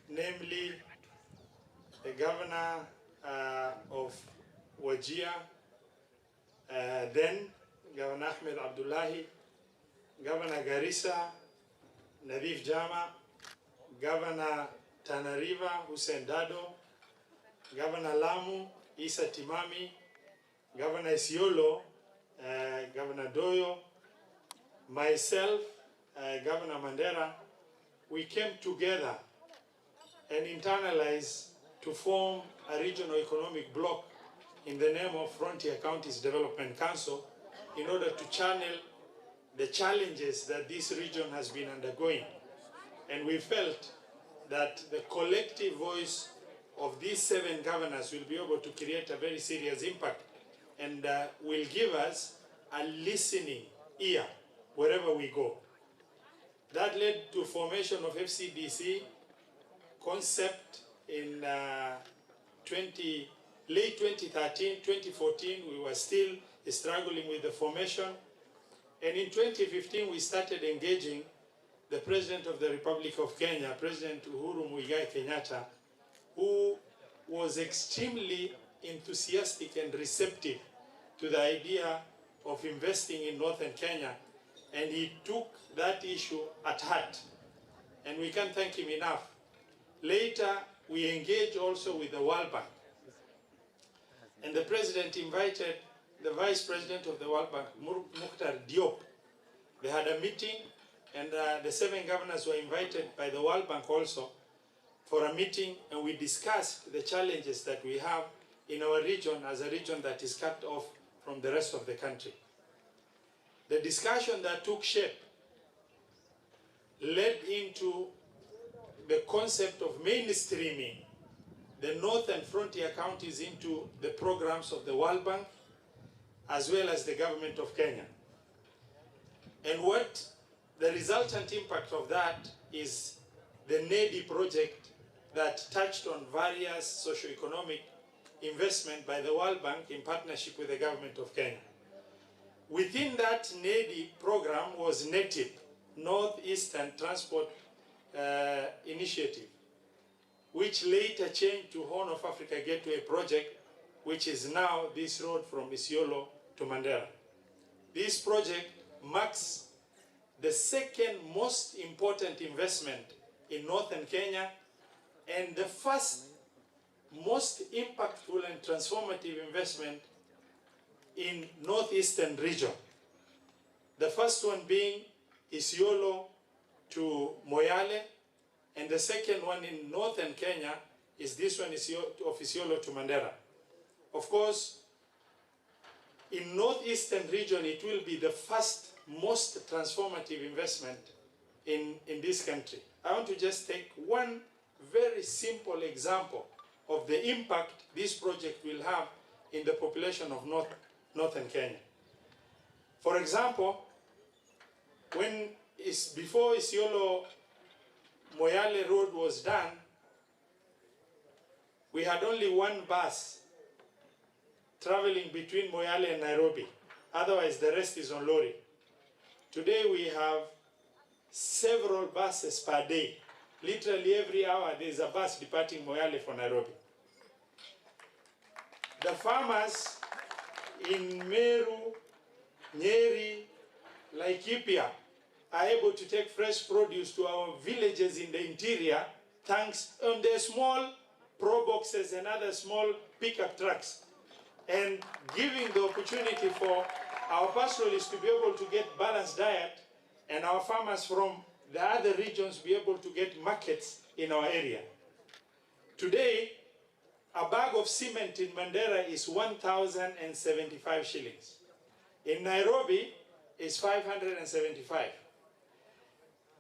namely the governor of Wajir, then Governor Mohamed Kuti, Governor Garissa, Nadif Jama, Governor Tana River, Hussein Dado, Governor Lamu, Isa Timami, Governor Isiolo, Governor Doyo, myself, Governor Mandera. We came together and internalized to form a regional economic bloc in the name of Frontier Counties Development Council in order to channel the challenges that this region has been undergoing. And we felt that the collective voice of these 7 governors will be able to create a very serious impact and will give us a listening ear wherever we go. That led to formation of FCDC concept in late 2013, 2014, we were still struggling with the formation. And in 2015, we started engaging the President of the Republic of Kenya, President Uhuru Muigai Kenyatta, who was extremely enthusiastic and receptive to the idea of investing in Northern Kenya and he took that issue at heart, and we can't thank him enough. Later, we engaged also with the World Bank, and the president invited the vice president of the World Bank, Mukhtar Diop. They had a meeting, and the 7 governors were invited by the World Bank also for a meeting, and we discussed the challenges that we have in our region as a region that is cut off from the rest of the country. The discussion that took shape led into the concept of mainstreaming the northern frontier counties into the programs of the World Bank as well as the government of Kenya. And what the resultant impact of that is the NEDI project that touched on various socio-economic investment by the World Bank in partnership with the government of Kenya. Within that NEDI program was NETIP, Northeastern Transport Initiative, which later changed to Horn of Africa Gateway Project, which is now this road from Isiolo to Mandera. This project marks the second most important investment in northern Kenya and the first most impactful and transformative investment in northeastern region. The first one being Isiolo to Moyale, and the second one in northern Kenya is this one of Isiolo to Mandera. Of course, in northeastern region, it will be the first most transformative investment in this country. I want to just take one very simple example of the impact this project will have in the population of northern Kenya. For example, before Isiolo Moyale Road was done, we had only one bus traveling between Moyale and Nairobi. Otherwise, the rest is on lorry. Today, we have several buses per day. Literally every hour, there is a bus departing Moyale for Nairobi. The farmers in Meru, Nyeri, Laikipia are able to take fresh produce to our villages in the interior thanks on their small pro boxes and other small pickup trucks, and giving the opportunity for our pastoralists to be able to get balanced diet and our farmers from the other regions be able to get markets in our area. Today, a bag of cement in Mandera is 1,075 shillings. In Nairobi, it's 575.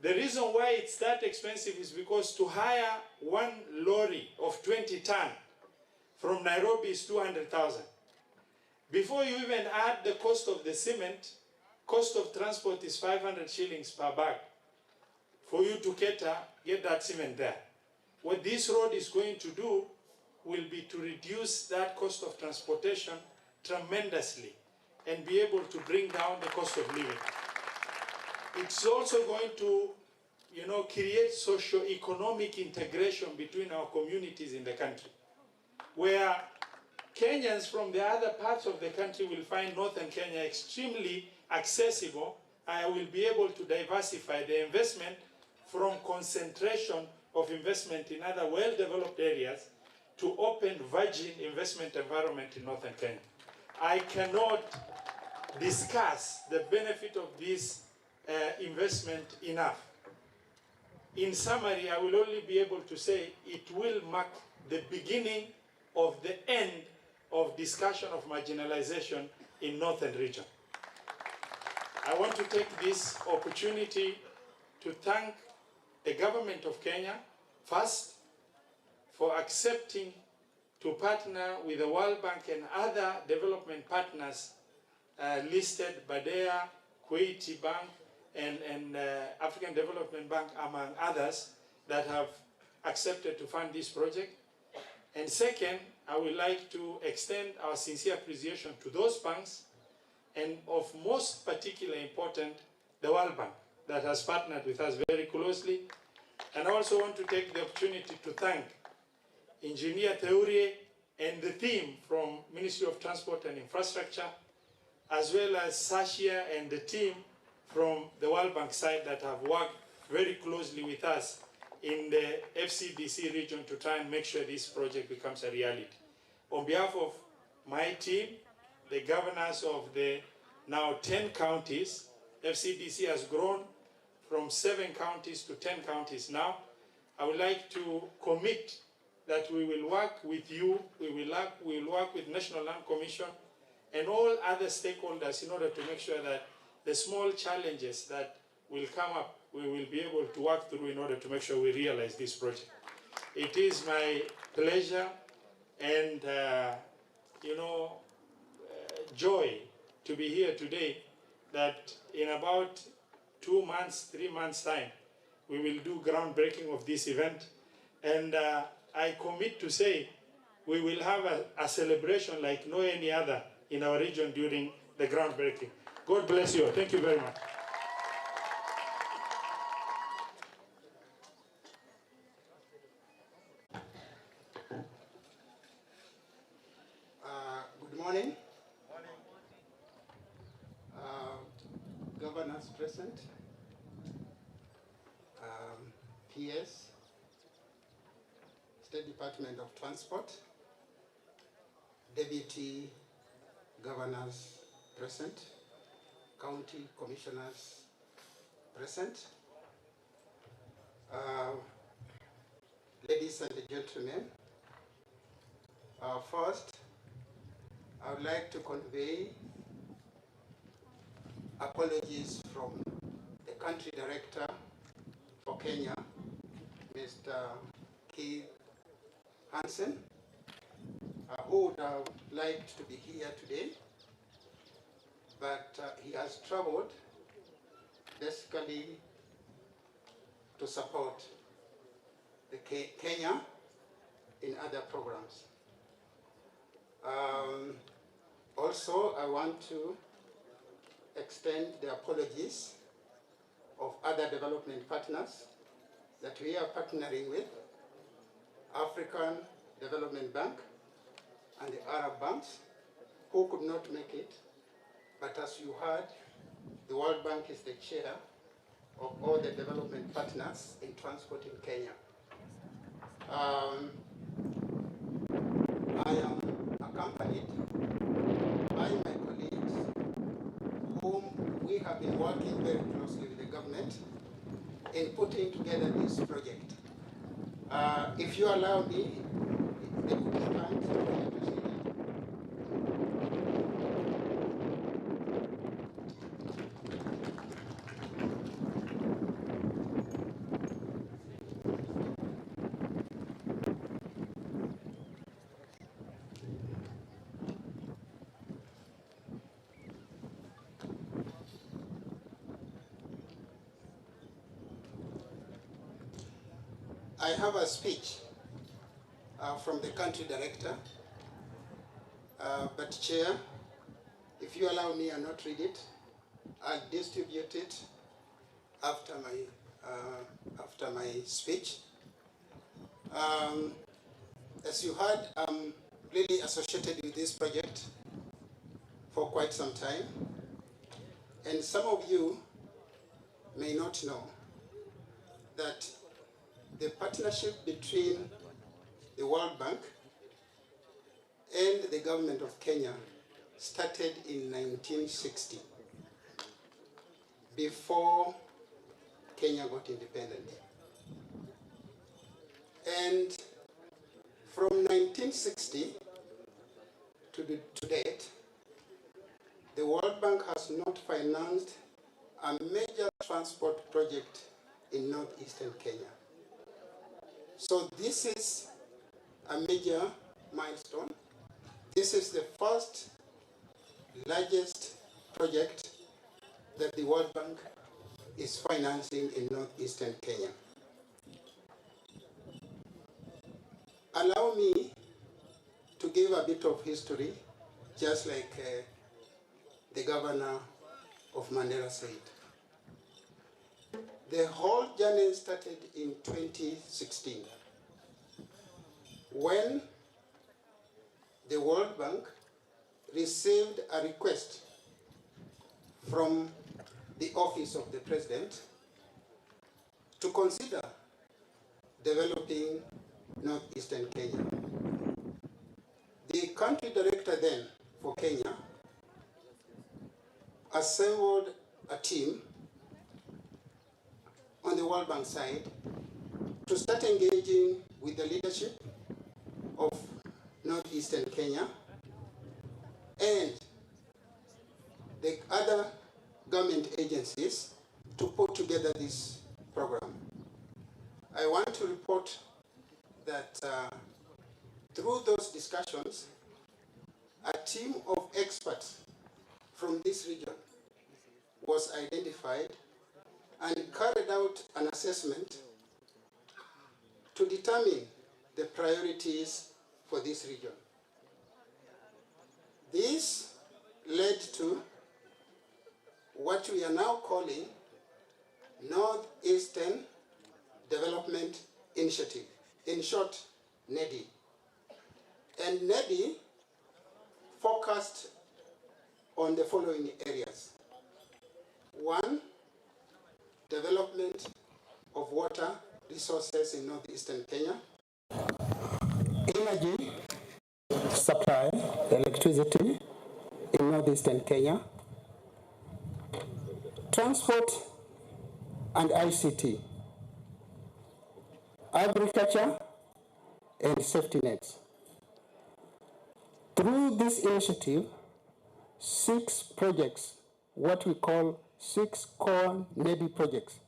The reason why it's that expensive is because to hire one lorry of 20 ton from Nairobi is 200,000. Before you even add the cost of the cement, cost of transport is 500 shillings per bag for you to get that cement there. What this road is going to do will be to reduce that cost of transportation tremendously and be able to bring down the cost of living. It's also going to, create socio-economic integration between our communities in the country, where Kenyans from the other parts of the country will find northern Kenya extremely accessible. I will be able to diversify the investment from concentration of investment in other well-developed areas to open virgin investment environment in northern Kenya. I cannot discuss the benefit of this investment enough. In summary, I will only be able to say it will mark the beginning of the end of discussion of marginalization in northern region. I want to take this opportunity to thank the government of Kenya, first, for accepting to partner with the World Bank and other development partners listed, Badea, Kuwaiti Bank, and African Development Bank, among others, that have accepted to fund this project. And second, I would like to extend our sincere appreciation to those banks, and of most particularly important, the World Bank, that has partnered with us very closely. And I also want to take the opportunity to thank Engineer Theurie and the team from Ministry of Transport and Infrastructure, as well as Sashia and the team from the World Bank side that have worked very closely with us in the FCDC region to try and make sure this project becomes a reality. On behalf of my team, the governors of the now 10 counties, FCDC has grown from 7 counties to 10 counties now. I would like to commit that we will work with you, we will work with National Land Commission and all other stakeholders in order to make sure that the small challenges that will come up, we will be able to work through in order to make sure we realize this project. It is my pleasure and joy to be here today, that in about 2 months, 3 months time, we will do groundbreaking of this event. And I commit to say we will have a celebration like no any other in our region during the groundbreaking. God bless you. Thank you very much. Good morning. Governors present, PS, State Department of Transport, Deputy Governors present, County Commissioners present, ladies and gentlemen, first, I would like to convey apologies from the country director for Kenya, Mr. Keith Hansen, who would have liked to be here today, but he has traveled basically to support the Kenya in other programs. Also, I want to extend the apologies of other development partners that we are partnering with, African Development Bank and the Arab banks, who could not make it. But as you heard, the World Bank is the chair of all the development partners in transport in Kenya. I am accompanied by my colleagues, whom we have been working very closely with the government in putting together this project. If you allow me, they could stand to see that. I have a speech from the country director, but Chair, if you allow me, I'll not read it. I'll distribute it after my speech. As you heard, I'm really associated with this project for quite some time, and some of you may not know that the partnership between the World Bank and the government of Kenya started in 1960, before Kenya got independent. And from 1960 to date, the World Bank has not financed a major transport project in northeastern Kenya. So this is a major milestone. This is the first largest project that the World Bank is financing in northeastern Kenya. Allow me to give a bit of history, just like the governor of Mandera said. The whole journey started in 2016, when the World Bank received a request from the office of the president to consider developing northeastern Kenya. The country director then for Kenya assembled a team on the World Bank side to start engaging with the leadership of northeastern Kenya and the other government agencies to put together this program. I want to report that through those discussions, a team of experts from this region was identified and carried out an assessment to determine the priorities for this region. This led to what we are now calling Northeastern Development Initiative, in short, NEDI. And NEDI focused on the following areas. One, development of water resources in northeastern Kenya. Energy supply, electricity in northeastern Kenya. Transport and ICT. Agriculture and safety nets. Through this initiative, 6 projects, what we call 6 core NEDI projects,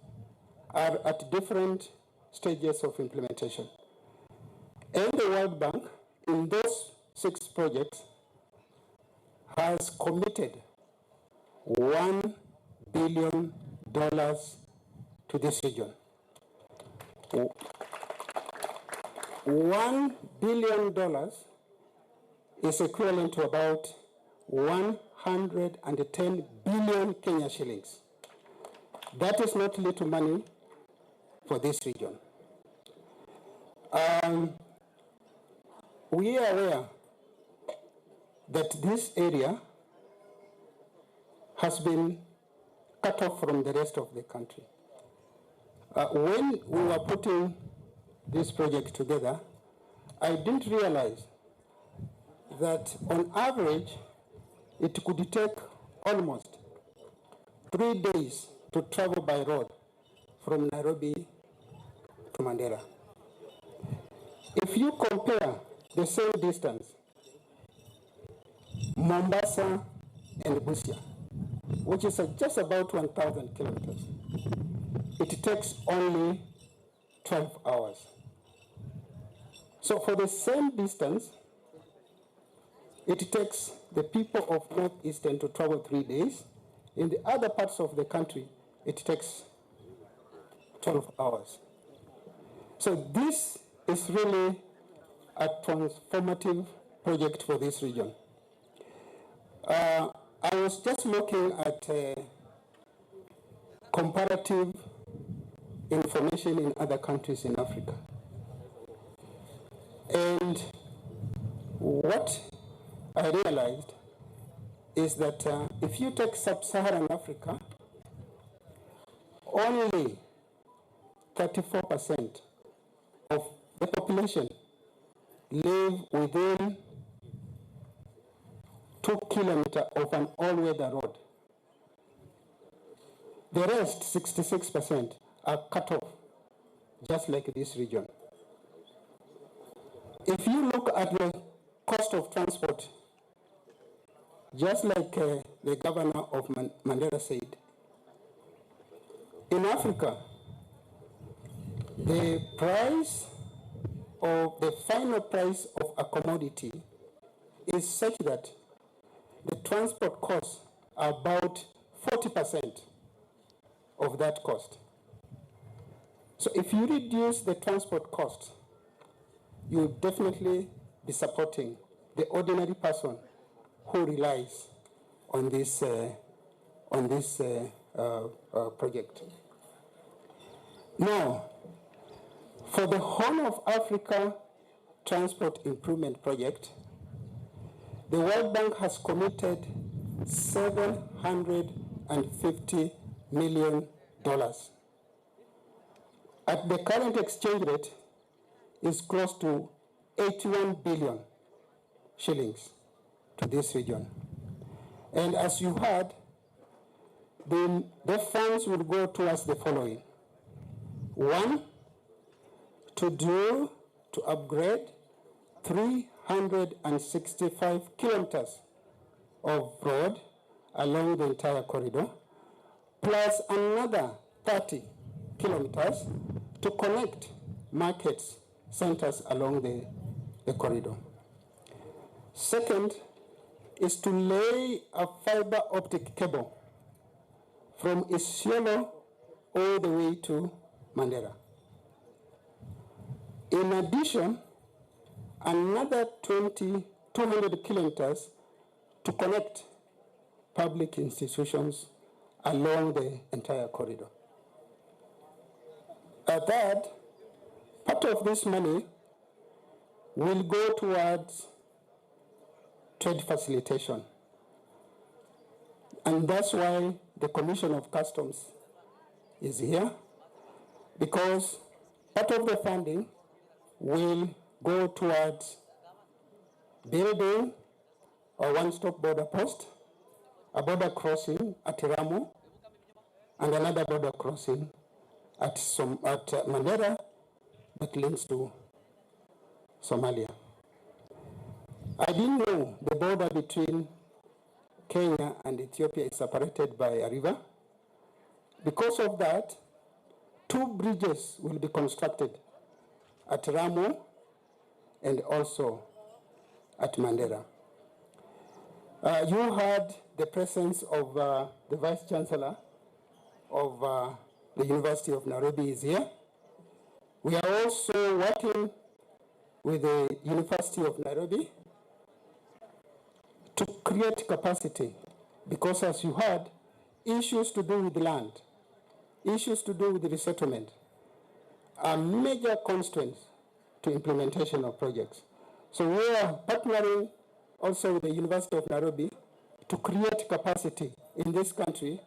are at different stages of implementation. And the World Bank, in those 6 projects, has committed $1 billion to this region. $1 billion is equivalent to about 110 billion Kenya shillings. That is not little money for this region. We are aware that this area has been cut off from the rest of the country. When we were putting this project together, I didn't realize that on average, it could take almost 3 days to travel by road from Nairobi to Mandera. If you compare the same distance, Mombasa and Busia, which is just about 1,000 kilometers, it takes only 12 hours. So for the same distance, it takes the people of Northeastern to travel 3 days. In the other parts of the country, it takes 12 hours. So this is really a transformative project for this region. I was just looking at comparative information in other countries in Africa. And what I realized is that if you take sub-Saharan Africa, only 34% of the population live within 2 kilometers of an all-weather road. The rest, 66%, are cut off, just like this region. If you look at the cost of transport, just like the governor of Mandera said, in Africa, the price or the final price of a commodity is such that the transport costs are about 40% of that cost. So if you reduce the transport costs, you will definitely be supporting the ordinary person who relies on this project. Now, for the Horn of Africa Transport Improvement Project, the World Bank has committed $750 million. At the current exchange rate, is close to 81 billion shillings to this region. And as you heard, the funds will go towards the following. One, to upgrade 365 kilometers of road along the entire corridor, plus another 30 kilometers to connect markets, centers along the corridor. Second is to lay a fiber optic cable from Isiolo all the way to Mandera. In addition, another 200 kilometers to connect public institutions along the entire corridor. Third, part of this money will go towards trade facilitation. And that's why the Commission of Customs is here, because part of the funding will go towards building a one-stop border post, a border crossing at Ramu, and another border crossing at Mandera that links to Somalia. I didn't know the border between Kenya and Ethiopia is separated by a river. Because of that, 2 bridges will be constructed at Ramu and also at Mandera. You heard the presence of the Vice Chancellor of the University of Nairobi is here. We are also working with the University of Nairobi to create capacity, because as you heard, issues to do with land, issues to do with the resettlement are major constraints to implementation of projects. So we are partnering also with the University of Nairobi to create capacity in this country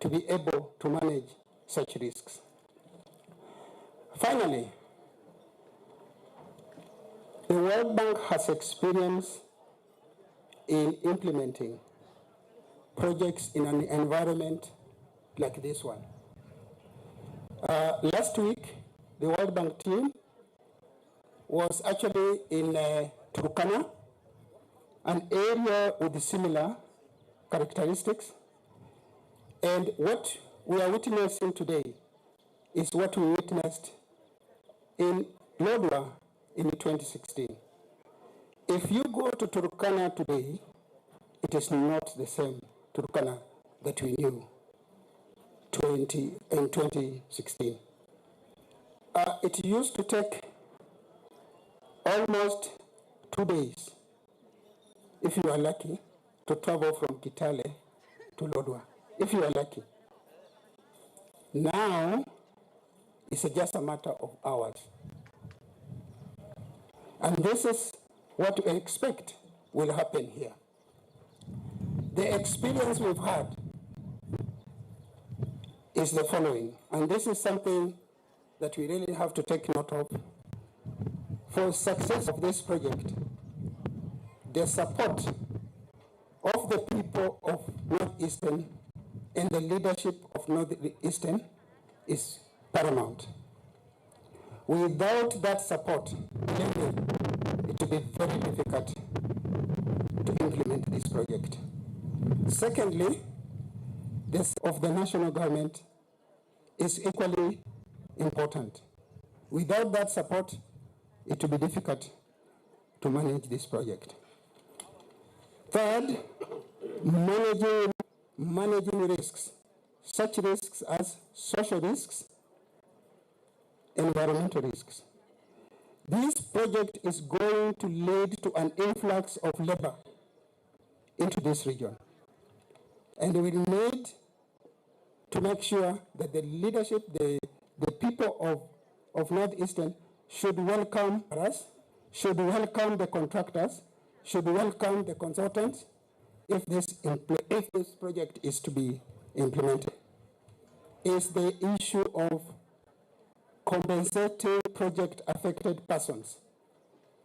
to be able to manage such risks. Finally, the World Bank has experience in implementing projects in an environment like this one. Last week, the World Bank team was actually in Turkana, an area with similar characteristics. And what we are witnessing today is what we witnessed in Lodwar in 2016. If you go to Turkana today, it is not the same Turkana that we knew in 2016. It used to take almost 2 days, if you are lucky, to travel from Kitale to Lodwar, if you are lucky. Now, it's just a matter of hours. And this is what we expect will happen here. The experience we've had is the following, and this is something that we really have to take note of. For success of this project, the support of the people of Northeastern and the leadership of Northeastern is paramount. Without that support, it will be very difficult to implement this project. Secondly, this of the national government is equally important. Without that support, it will be difficult to manage this project. Third, managing risks, such risks as social risks, environmental risks. This project is going to lead to an influx of labor into this region. And we need to make sure that the leadership, the people of Northeastern should welcome us, should welcome the contractors, should welcome the consultants if this project is to be implemented. is the issue of compensating project affected persons.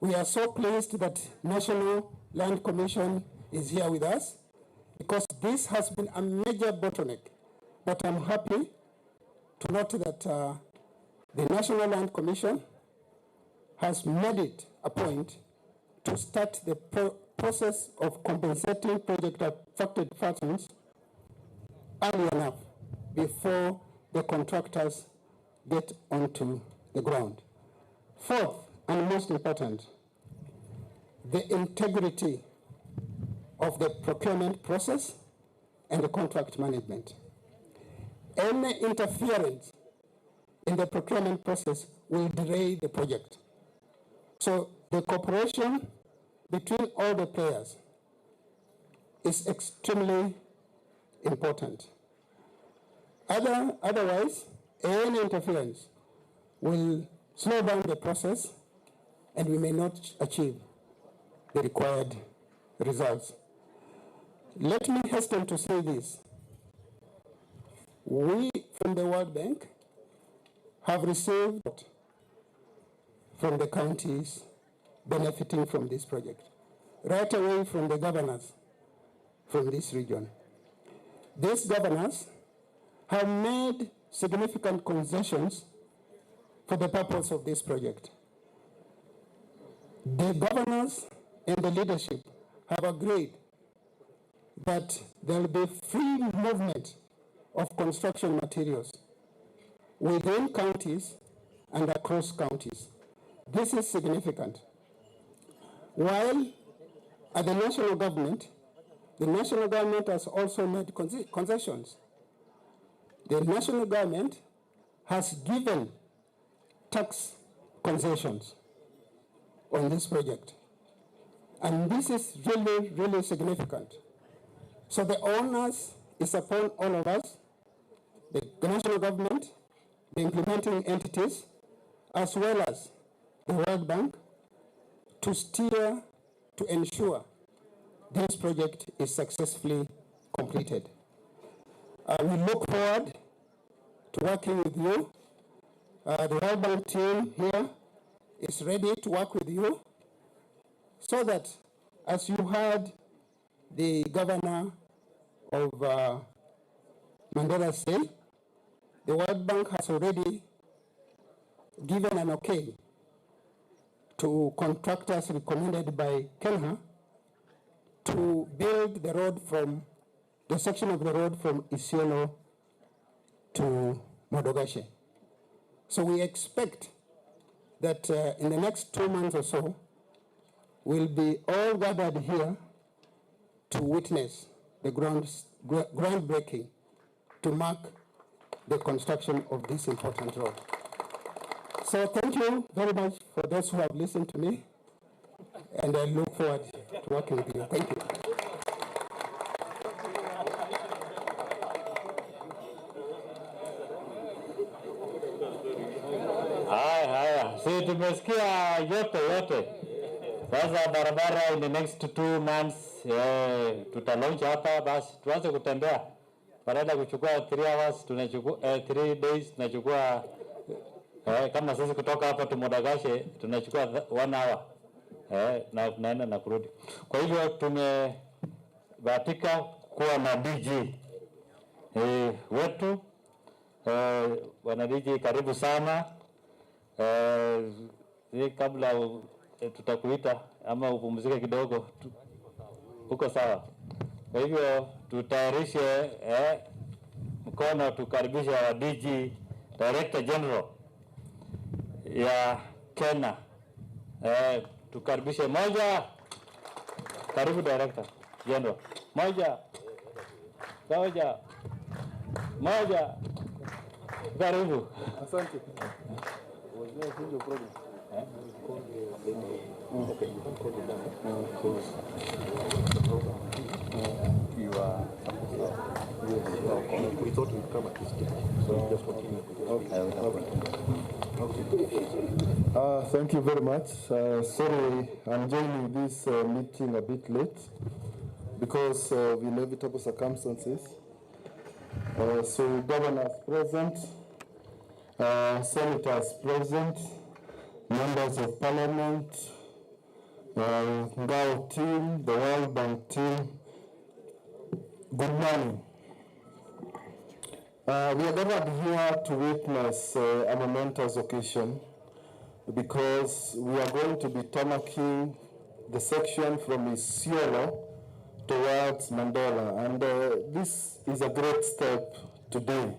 We are so pleased that National Land Commission is here with us because this has been a major bottleneck. But I'm happy to note that the National Land Commission has made it a point to start the process of compensating project affected persons early enough before the contractors get onto the ground. Fourth, and most important, the integrity of the procurement process and the contract management. Any interference in the procurement process will delay the project. So the cooperation between all the players is extremely important. Otherwise, any interference will slow down the process and we may not achieve the required results. Let me hasten to say this. We from the World Bank have received from the counties benefiting from this project, right away from the governors from this region. These governors have made significant concessions for the purpose of this project. The governors and the leadership have agreed that there will be free movement of construction materials within counties and across counties. This is significant. While at the national government has also made concessions. The national government has given tax concessions on this project. And this is really, really significant. So the onus is upon all of us, the national government, the implementing entities, as well as the World Bank, to steer, to ensure this project is successfully completed. We look forward to working with you. The World Bank team here is ready to work with you so that, as you heard the governor of Mandera say, the World Bank has already given an okay to contractors recommended by Kenya to build the road from the section of the road from Isiolo to Modogashe. So we expect that in the next 2 months or so, we'll be all gathered here to witness the groundbreaking to mark the construction of this important road. So thank you very much for those who have listened to me, and I look forward to working with you. Thank you. Haya, si tumesikia yote. Sasa barabara in the next 2 months tutalaunch hapa, basi tuanze kutembea. Badala kuchukua 3 hours tunachukua 3 days tunachukua kama sisi kutoka hapa tu Modogashe tunachukua 1 hour. Na tunaenda na kurudi. Kwa hivyo tumebahatika kuwa na DJ wetu wana DJ, karibu sana. Kabla tutakuita ama upumzike kidogo, uko sawa? Kwa hivyo tutayarishe mkono, tukaribishe wa DG Director General ya Kenya. Tukaribishe moja. Karibu Director General. Moja. Karibu. Asante. Okay. We thought we'd come at this stage, so just continue. Okay. Thank you very much. Sorry, I'm joining this meeting a bit late because of inevitable circumstances. So governors present, senators present, members of parliament, Ngao team, the World Bank team, good morning. We are gathered here to witness a momentous occasion because we are going to be tarmacking the section from Isiolo towards Mandera, and this is a great step today.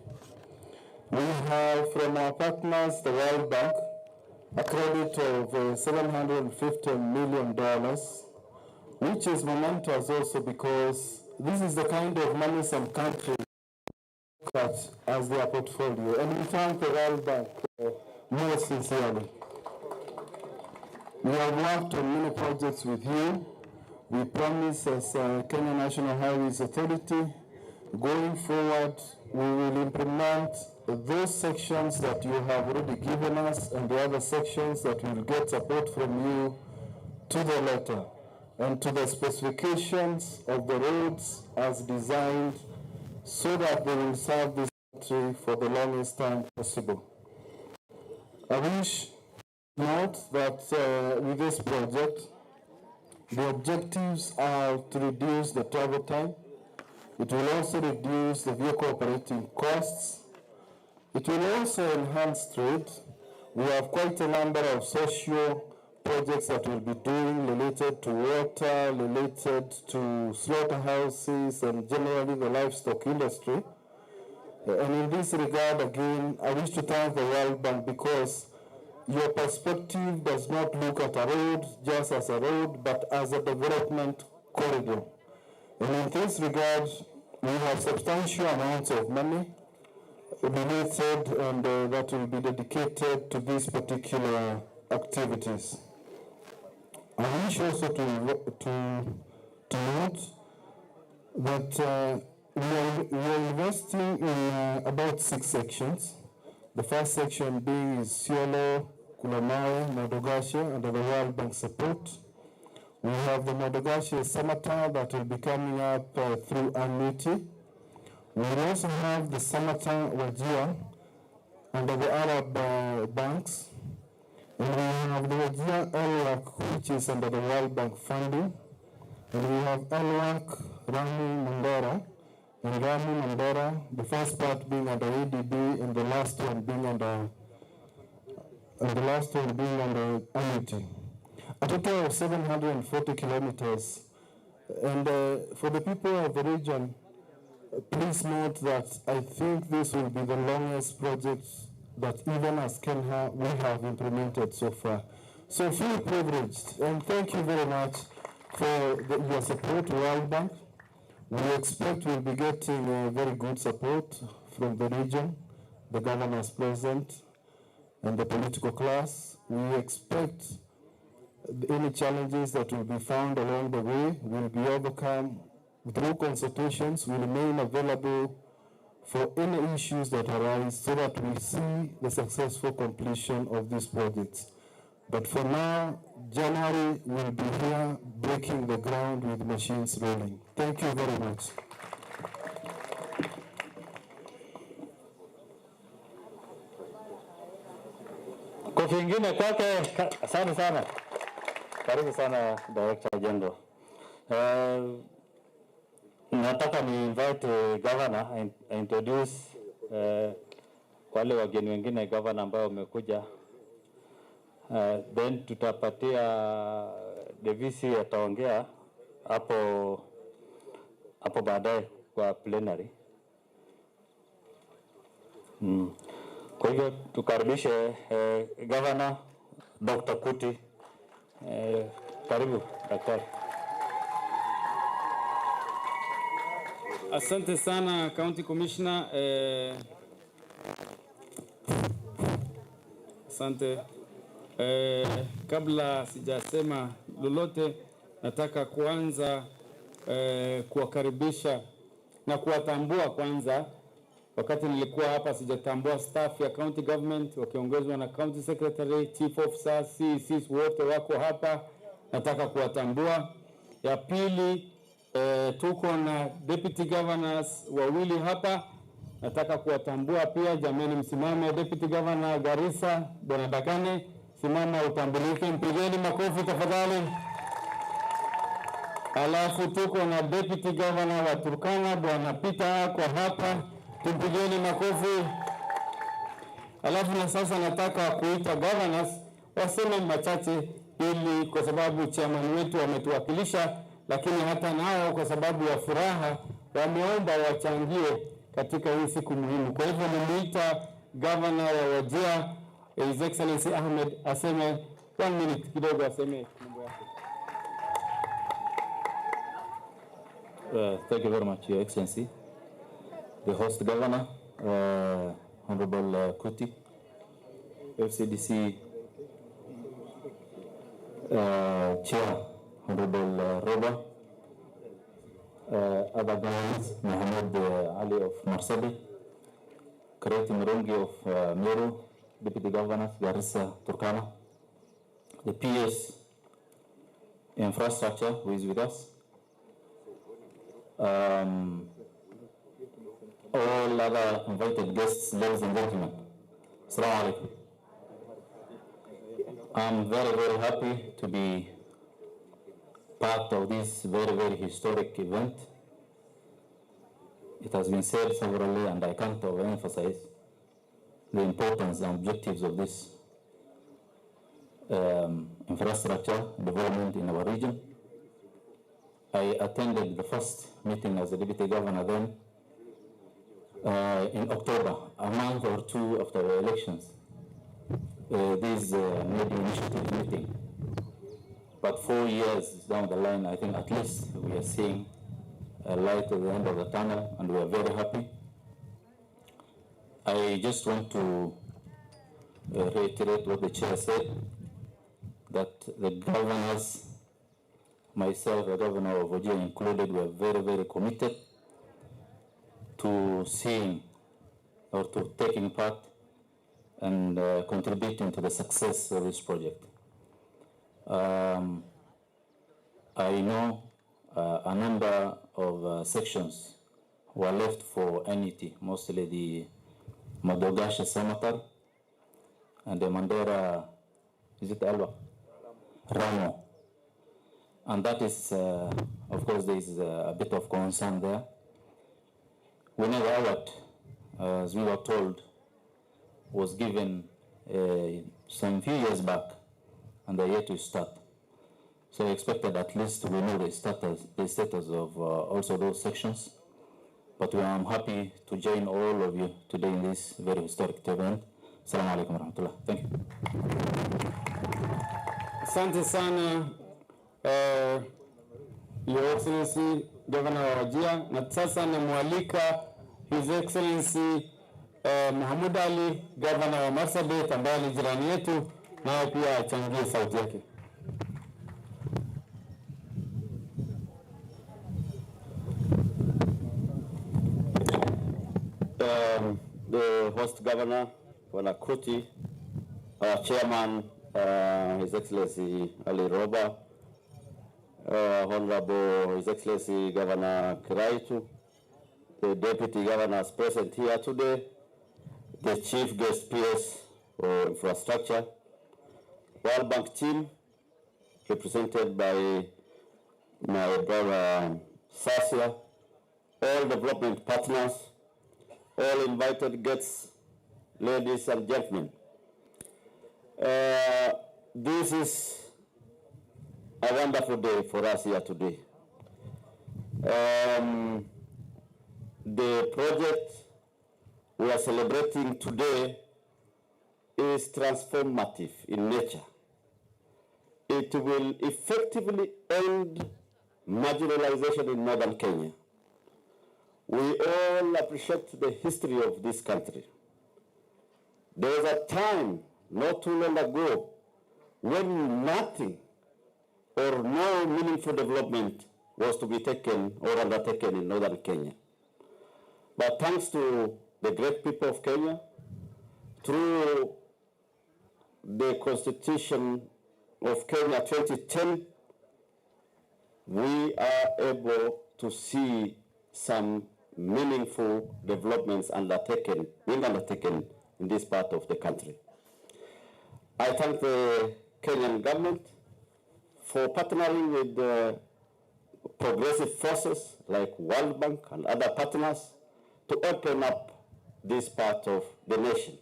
We have from our partners, the World Bank, a credit of $750 million, which is momentous also because this is the kind of money some countries cut as their portfolio, and we thank the World Bank most sincerely. We have worked on many projects with you. We promise as Kenya National Highways Authority, going forward, we will implement those sections that you have already given us and the other sections that will get support from you to the letter and to the specifications of the roads as designed so that they will serve this country for the longest time possible. I wish to note that with this project, the objectives are to reduce the travel time. It will also reduce the vehicle operating costs. It will also enhance trade. We have quite a number of social projects that we'll be doing related to water, related to slaughterhouses, and generally the livestock industry. And in this regard, again, I wish to thank the World Bank because your perspective does not look at a road just as a road, but as a development corridor. And in this regard, we have substantial amounts of money related and that will be dedicated to these particular activities. I wish also to note that we are investing in about 6 sections. The first section being Isiolo, Kulamawe, Modogashe under the World Bank support. We have the Modogashe Summertown that will be coming up through annuity. We will also have the Summertown Wajir under the Arab banks. And we have the Wajir LWAC, which is under the World Bank funding. And we have LWAC, Rami Mandera, and Rami Mandera, the first part being under ADB and the last one being under annuity. A total of 740 kilometers. And for the people of the region, please note that I think this will be the longest project that even as Kenya we have implemented so far. So feel privileged, and thank you very much for your support, World Bank. We expect we'll be getting very good support from the region, the governors present, and the political class. We expect any challenges that will be found along the way will be overcome through consultations. We remain available for any issues that arise so that we see the successful completion of these projects. But for now, January will be here breaking the ground with machines rolling. Thank you very much. Kofi ingine kwake, asante sana. Karibu sana Director General. Nataka ni invite governor introduce wale wageni wengine governor ambao wamekuja. Then tutapatia DVC ataongea hapo baadaye kwa plenary. Kwa hivyo tukaribishe Governor Dr. Kuti. Karibu daktari. Asante sana County Commissioner. Asante. Kabla sijasema lolote, nataka kuanza kuwakaribisha na kuwatambua kwanza. Wakati nilikuwa hapa sijatambua staff ya county government wakiongozwa na county secretary, chief officers, CECs wote wako hapa. Nataka kuwatambua. Ya pili, tuko na deputy governors wawili hapa nataka kuwatambua pia. Jamani, msimame. Deputy Governor Garissa, Bwana Dakane, simama utambulike, mpigeni makofi tafadhali. Alafu tuko na Deputy Governor wa Turkana, Bwana Peter kwa hapa, tumpigeni makofi. Alafu na sasa nataka kuita governors waseme machache, ili kwa sababu chairman wetu wametuwakilisha, lakini hata nao kwa sababu ya furaha wameomba wachangie katika hii siku muhimu. Kwa hivyo nimeita Governor wa Wajir, His Excellency Ahmed, aseme 1 minute kidogo, aseme mambo yake. Thank you very much, Your Excellency. The host governor, Honorable Kuti, FCDC Chair, Honorable Roba, other governors, Mohamud Ali of Marsabit, Kiraitu Murungi of Meru, Deputy Governors, Garissa, Turkana, the PS Infrastructure who is with us, all other invited guests, ladies and gentlemen. Assalamu alaikum. I'm very, very happy to be part of this very, very historic event. It has been said severally, and I can't overemphasize the importance and objectives of this infrastructure development in our region. I attended the first meeting as a deputy governor then in October, a month or two after the elections. This made initiative meeting. But 4 years down the line, I think at least we are seeing a light at the end of the tunnel, and we are very happy. I just want to reiterate what the chair said, that the governors, myself, the governor of Wajir included, were very, very committed to seeing or to taking part and contributing to the success of this project. I know a number of sections were left for NET, mostly the Madogashe Samatar and the Mandera, is it Alba? Ramo. And that is, of course, there is a bit of concern there. We know the award, as we were told, was given some few years back, and they're yet to start. So I expected at least we know the status of also those sections. But I'm happy to join all of you today in this very historic event. Assalamu alaikum wa rahmatullah. Thank you. Asante sana, Your Excellency Governor wa Wajir. Na sasa namwalika His Excellency Mohamud Ali, Governor wa Marsabit, ambaye ni jirani yetu, naye pia achangie sauti yake. The host governor, Bwana Kuti, our chairman, His Excellency Ali Roba, Honorable His Excellency Governor Kiraitu, the deputy governors present here today, the chief guest PS for infrastructure, World Bank team, represented by my brother Sasia, all development partners, all invited guests, ladies and gentlemen. This is a wonderful day for us here today. The project we are celebrating today is transformative in nature. It will effectively end marginalization in northern Kenya. We all appreciate the history of this country. There was a time not too long ago when nothing or no meaningful development was to be taken or undertaken in northern Kenya. But thanks to the great people of Kenya, through the Constitution of Kenya 2010, we are able to see some meaningful developments being undertaken in this part of the country. I thank the Kenyan government for partnering with progressive forces like World Bank and other partners to open up this part of the nation.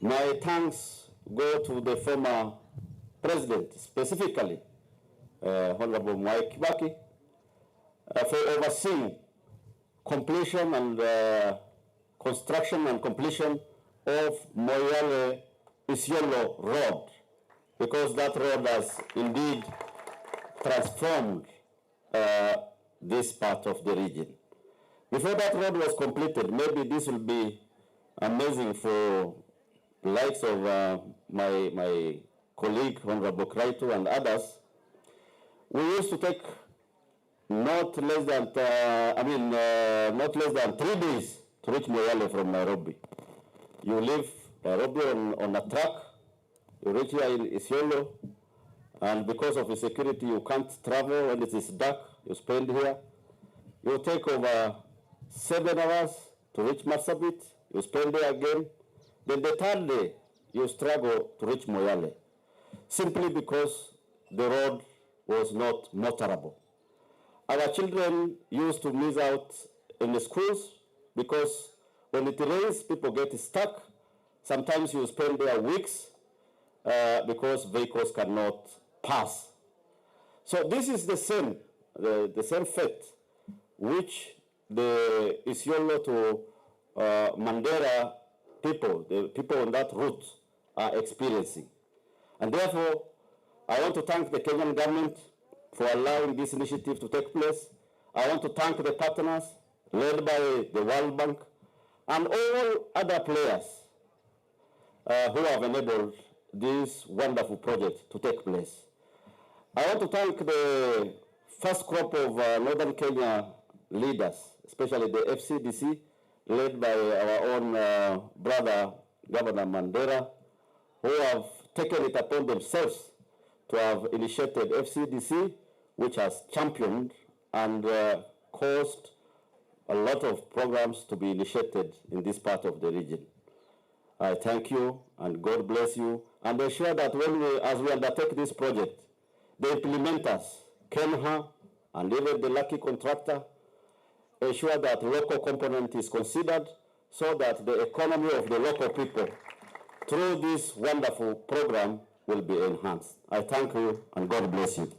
My thanks go to the former president, specifically Honorable Mwai Kibaki, for overseeing completion and construction and completion of Moyale Isiolo Road, because that road has indeed transformed this part of the region. Before that road was completed, maybe this will be amazing for the likes of my colleague, Honorable Kiraitu, and others. We used to take not less than 3 days to reach Moyale from Nairobi. You leave Nairobi on a truck, you reach here in Isiolo, and because of the security, you can't travel when it is dark. You spend here. You take over 7 hours to reach Marsabit. You spend there again. Then the third day, you struggle to reach Moyale, simply because the road was not motorable. Our children used to miss out in the schools because when it rains, people get stuck. Sometimes you spend there weeks because vehicles cannot pass. So this is the same fate which the Isiolo to Mandera people, the people on that route, are experiencing. And therefore, I want to thank the Kenyan government for allowing this initiative to take place. I want to thank the partners led by the World Bank and all other players who have enabled this wonderful project to take place. I want to thank the first crop of Northern Kenya leaders, especially the FCDC, led by our own brother, Governor Mandera, who have taken it upon themselves to have initiated FCDC, which has championed and caused a lot of programs to be initiated in this part of the region. I thank you and God bless you, and ensure that as we undertake this project, the implementers, Kenha, and even the lucky contractor, ensure that local component is considered so that the economy of the local people through this wonderful program will be enhanced. I thank you and God bless you.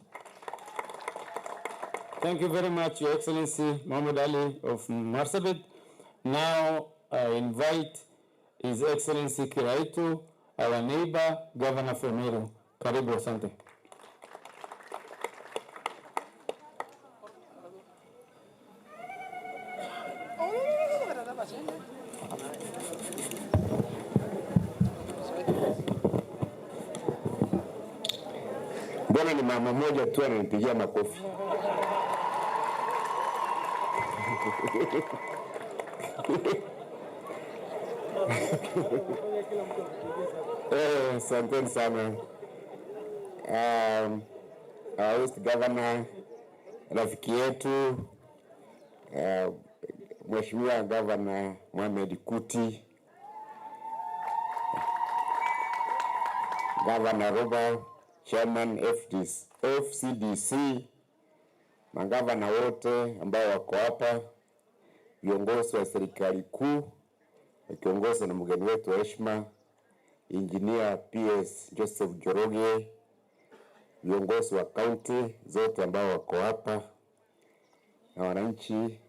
Thank you very much, Your Excellency Mohamud Ali of Marsabit. Now I invite His Excellency Kiraitu, our neighbor, Governor from Meru. Karibu, asante. Mbona ni mama moja tu ananipigia makofi. Asante sana. West Governor, rafiki yetu, Mheshimiwa Governor Mohamed Kuti, Governor Roba, Chairman FCDC, magavana wote ambao wako hapa, viongozi wa serikali kuu, wakiongozwa na mgeni wetu wa heshima, Engineer PS Joseph Joroge, viongozi wa kaunti zote ambao wako hapa, na wananchi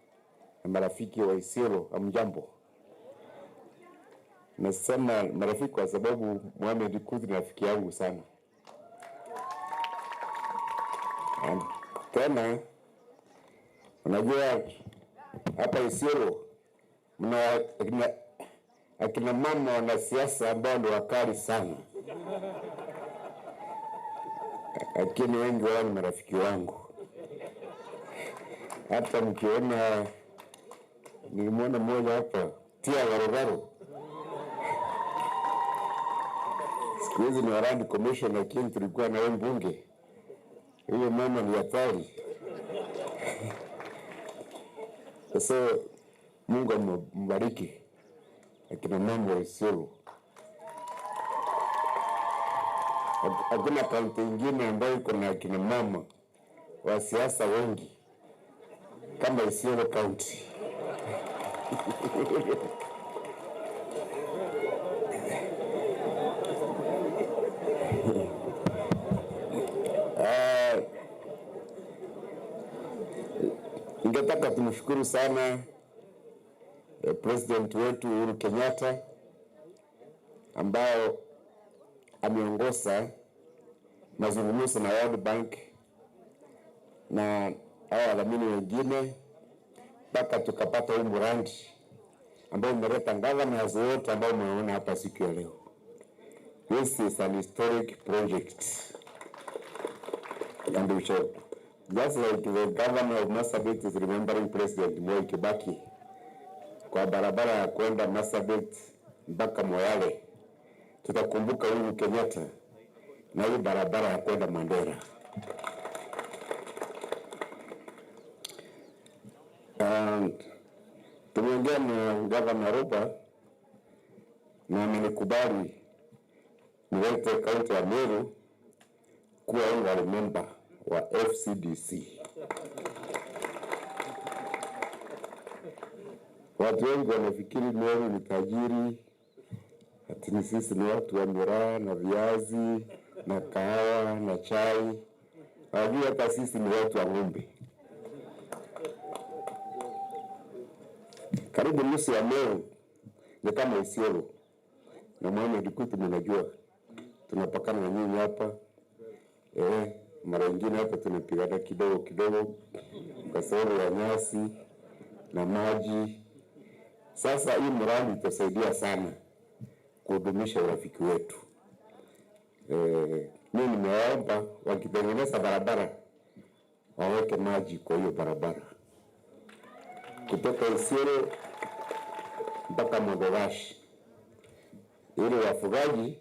na marafiki wa Isiolo, hamjambo. Nasema marafiki kwa sababu Mohamed Kuti ni rafiki yangu sana. Tena unajua hapa Isiolo mna akina mama wanasiasa ambao ndio wakali sana, lakini wengi wao ni marafiki wangu. Hata mkiona nilimwona mmoja hapa tia garogaro, siku hizi ni warandi commission, lakini tulikuwa na mbunge. Huyo mama ni hatari. So Mungu ambariki akina mama wa Isiolo. Hakuna kaunti ingine ambayo iko na akina mama wa siasa wengi kama Isiolo County. Ningetaka tumshukuru sana President wetu Uhuru Kenyatta ambao ameongoza mazungumzo na World Bank na hao wadhamini wengine mpaka tukapata huu mradi ambao umeleta governors wote ambao umeona hapa siku ya leo. This is an historic project. And we shall, just like the governor of Marsabit is remembering President Moi Kibaki kwa barabara ya kwenda Marsabit mpaka Moyale, tutakumbuka Uhuru Kenyatta na hii barabara ya kwenda Mandera. Tumeongea na Governor Roba na amenikubali niweke kaunti ya Meru kuwa honorary member wa FCDC. Watu wengi wanafikiri Meru ni tajiri, ati ni sisi ni watu wa miraa na viazi na kahawa na chai. Hawajui hata sisi ni watu wa ng'ombe. Karibu nusu ya Meru ni kama Isiolo. Na Mohamed Kuti mnajua tunapakana na nyinyi hapa. Mara nyingine hapa tunapigana kidogo kidogo kwa sababu ya nyasi na maji. Sasa hii mradi itasaidia sana kudumisha urafiki wetu. Mimi nimeomba wakitengeneza barabara waweke maji kwa hiyo barabara kutoka Isiolo mpaka Modogashi, ili wafugaji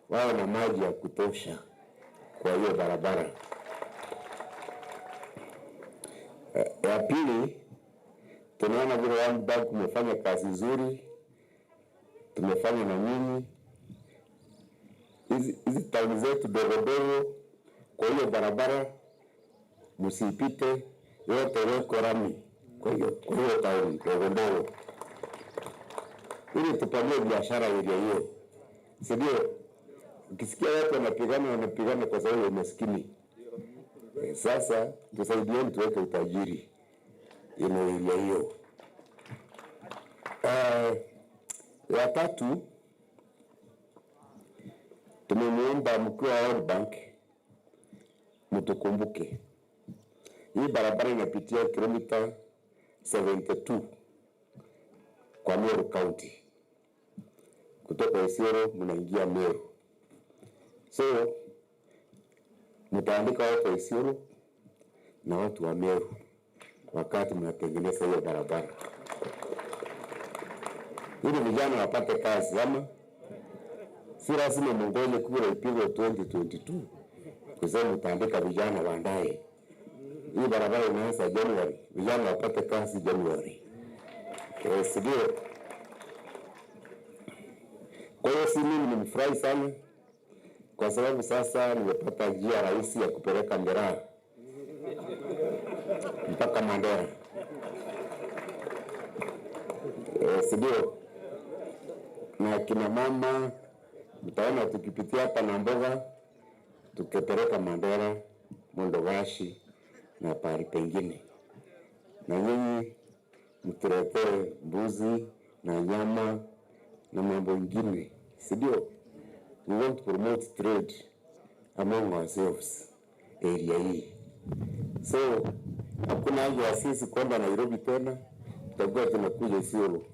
wawe na maji ya kutosha kwa hiyo barabara. Ya pili, tunaona vile World Bank umefanya kazi nzuri, tumefanya na nyinyi. Hizi tauni zetu dogo dogo kwa hiyo barabara msipite, yote weko rami kwa hiyo tauni dogo dogo, ili tupanue biashara hiyo. Sio ukisikia watu wanapigana kwa sababu ya umaskini. Sasa tusaidieni tuweke utajiri ile hiyo. Ya tatu, tumemuomba mkuu wa World Bank mtukumbuke. Hii barabara inapitia kilomita 72 kwa Meru County. Kutoka Isiolo mnaingia Meru. So mtaandika watu wa Isiolo na watu wa Meru wakati mnatengeneza hiyo barabara, ili vijana wapate kazi. Ama si lazima mongoje kura ipigwe 2022 kusema mtaandika vijana waandae. Hii barabara inaanza January, vijana wapate kazi January. Sio? Kwa hiyo mimi nimefurahi sana kwa sababu sasa nimepata njia rahisi ya kupeleka miraa mpaka Mandera. Sio? Na kina mama mtaona tukipitia hapa na mboga tukipeleka Mandera, Modogashi na pahali pengine. Na nyinyi mtuletee mbuzi na nyama na mambo mengine. Sio? We want to promote trade among ourselves area hii. So hakuna haja ya sisi kwenda Nairobi tena, tutakuwa tunakuja Isiolo.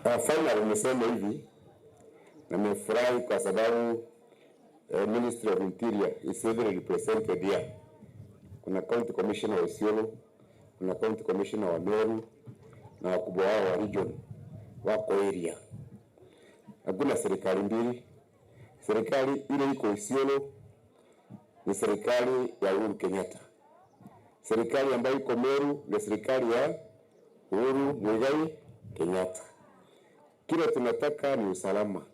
Finally nimesema hivi, na nimefurahi kwa sababu Ministry of Interior is heavily represented here. Kuna County Commissioner wa Isiolo, kuna County Commissioner wa Meru na wakubwa wao wa region wako area. Hakuna serikali mbili. Serikali ile iko Isiolo ni serikali ya Uhuru Kenyatta. serikali ambayo iko Meru ni serikali ya Uhuru Muigai Kenyatta. Kile tunataka ni usalama.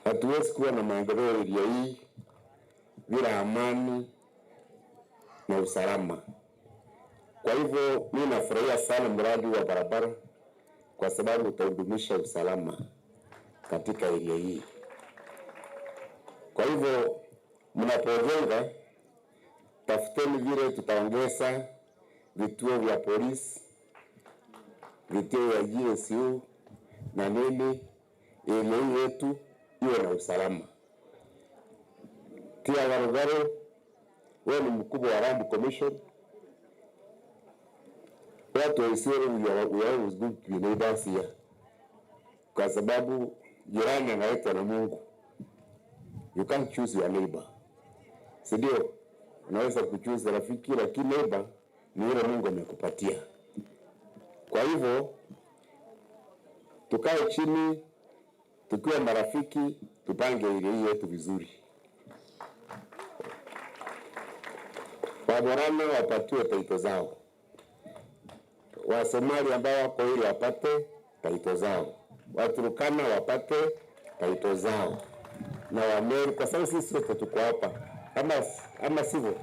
Hatuwezi kuwa na maendeleo area hii bila amani na usalama. Kwa hivyo mimi nafurahia sana mradi wa barabara kwa sababu utahudumisha usalama katika area hii. Kwa hivyo mnapojenga, tafuteni vile tutaongeza vituo vya polisi, vituo vya GSU na nini, area hii yetu iwe na usalama. Tia Garugaro, wewe ni mkubwa wa Land Commission. Watu wa Isiolo, we are always good to be neighbors here. Kwa sababu jirani anaitwa na Mungu. You can't choose your neighbor. Sidio? Unaweza kuchoose rafiki, lakini neighbor ni yule Mungu amekupatia. Kwa hivyo tukae chini, tukiwa marafiki, tupange ile hii yetu vizuri. Waborana wapatiwe taito zao. Wasomali ambao wako ili wapate taito zao. Waturukana wapate taito zao. Na Wameru, kwa sababu sisi sote tuko hapa. Ama sivyo?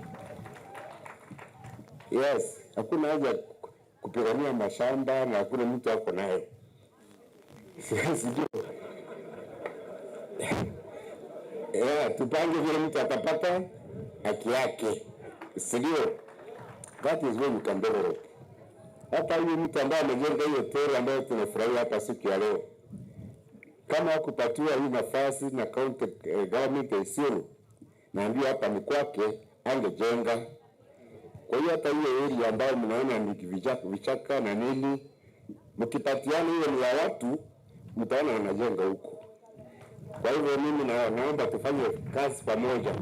Yes, hakuna haja kupigania mashamba na hakuna mtu wako nayo. Sijui. Tupange vile mtu atapata haki yake. Sijui. That is when you can develop. Hata huyu mtu ambaye amejenga hiyo hoteli ambayo tunafurahia hapa siku ya leo, kama hakupatiwa hii nafasi na county government ya Isiolo, na ndio hapa ni kwake, angejenga. Kwa hiyo hata hiyo area ambayo mnaona ni vichaka na nini, mkipatiana hiyo ni ya watu, mtaona wanajenga huko. Kwa hivyo mimi naomba tufanye kazi pamoja.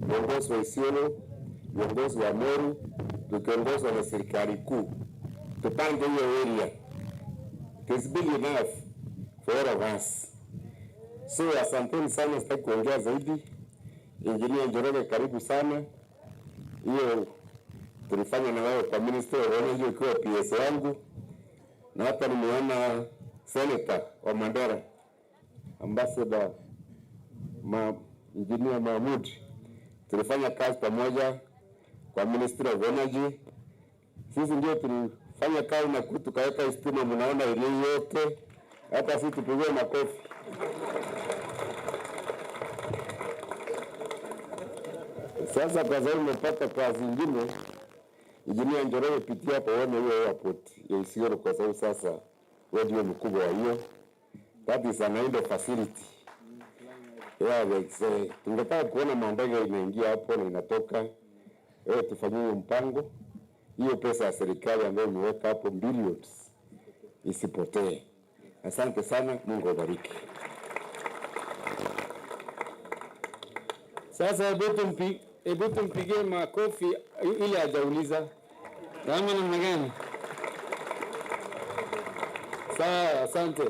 Viongozi wa Isiolo, viongozi wa Meru, tukiongozwa na serikali kuu, tupange hiyo area. It is big enough for all of us. So asanteni sana, sitaki kuongea zaidi. Engineer Njoroge, karibu sana. Hiyo tulifanya na wao kwa Ministry of Energy kwa PS wangu. Na hapa nimeona Senator wa Mandera, Ambassador Engineer Mohamud. Tulifanya kazi pamoja kwa Ministry of Energy. Sisi ndio tulifanya kazi na tukaweka stima, mnaona ile yote. Hata sisi tupige makofi. Sasa kwa sababu nimepata kazi nyingine, Engineer Njoroge pitia hapo uone hiyo airport ya Isiolo, kwa sababu sasa wewe ndio mkubwa wa hiyo. That is an indoor facility. Tungetaka kuona mandege inaingia hapo na inatoka. Tufanyie mpango. Hiyo pesa ya serikali ambayo imeweka hapo billions isipotee. Asante sana, Mungu awabariki. Sasa hebu tumpigie makofi ili hajauliza. Kama namna gani? Sawa, asante.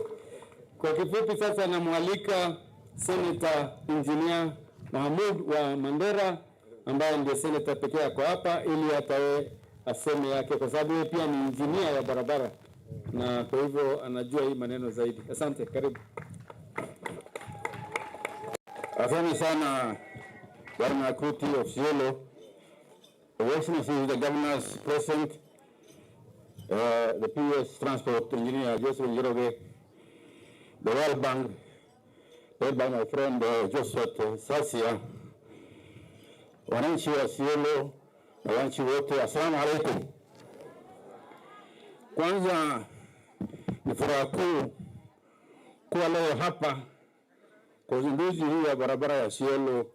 Kwa kifupi sasa namwalika Senator Engineer Mohamud wa Mandera, ambaye ndiye senator pekee yako hapa, ili hata yeye aseme yake, kwa sababu yeye pia ni engineer ya barabara na kwa hivyo anajua hii maneno zaidi. Asante, karibu. Asante sana Governor Kuti of Isiolo, Your Excellency the Governors present, the PS Transport Engineer Joseph Njoroge, the World Bank, led by my friend Joseph Sasia, wananchi wa Isiolo na wananchi wote, assalamu alaikum. Kwanza ni furaha kuu kuwa leo hapa kwa uzinduzi huu wa barabara ya Isiolo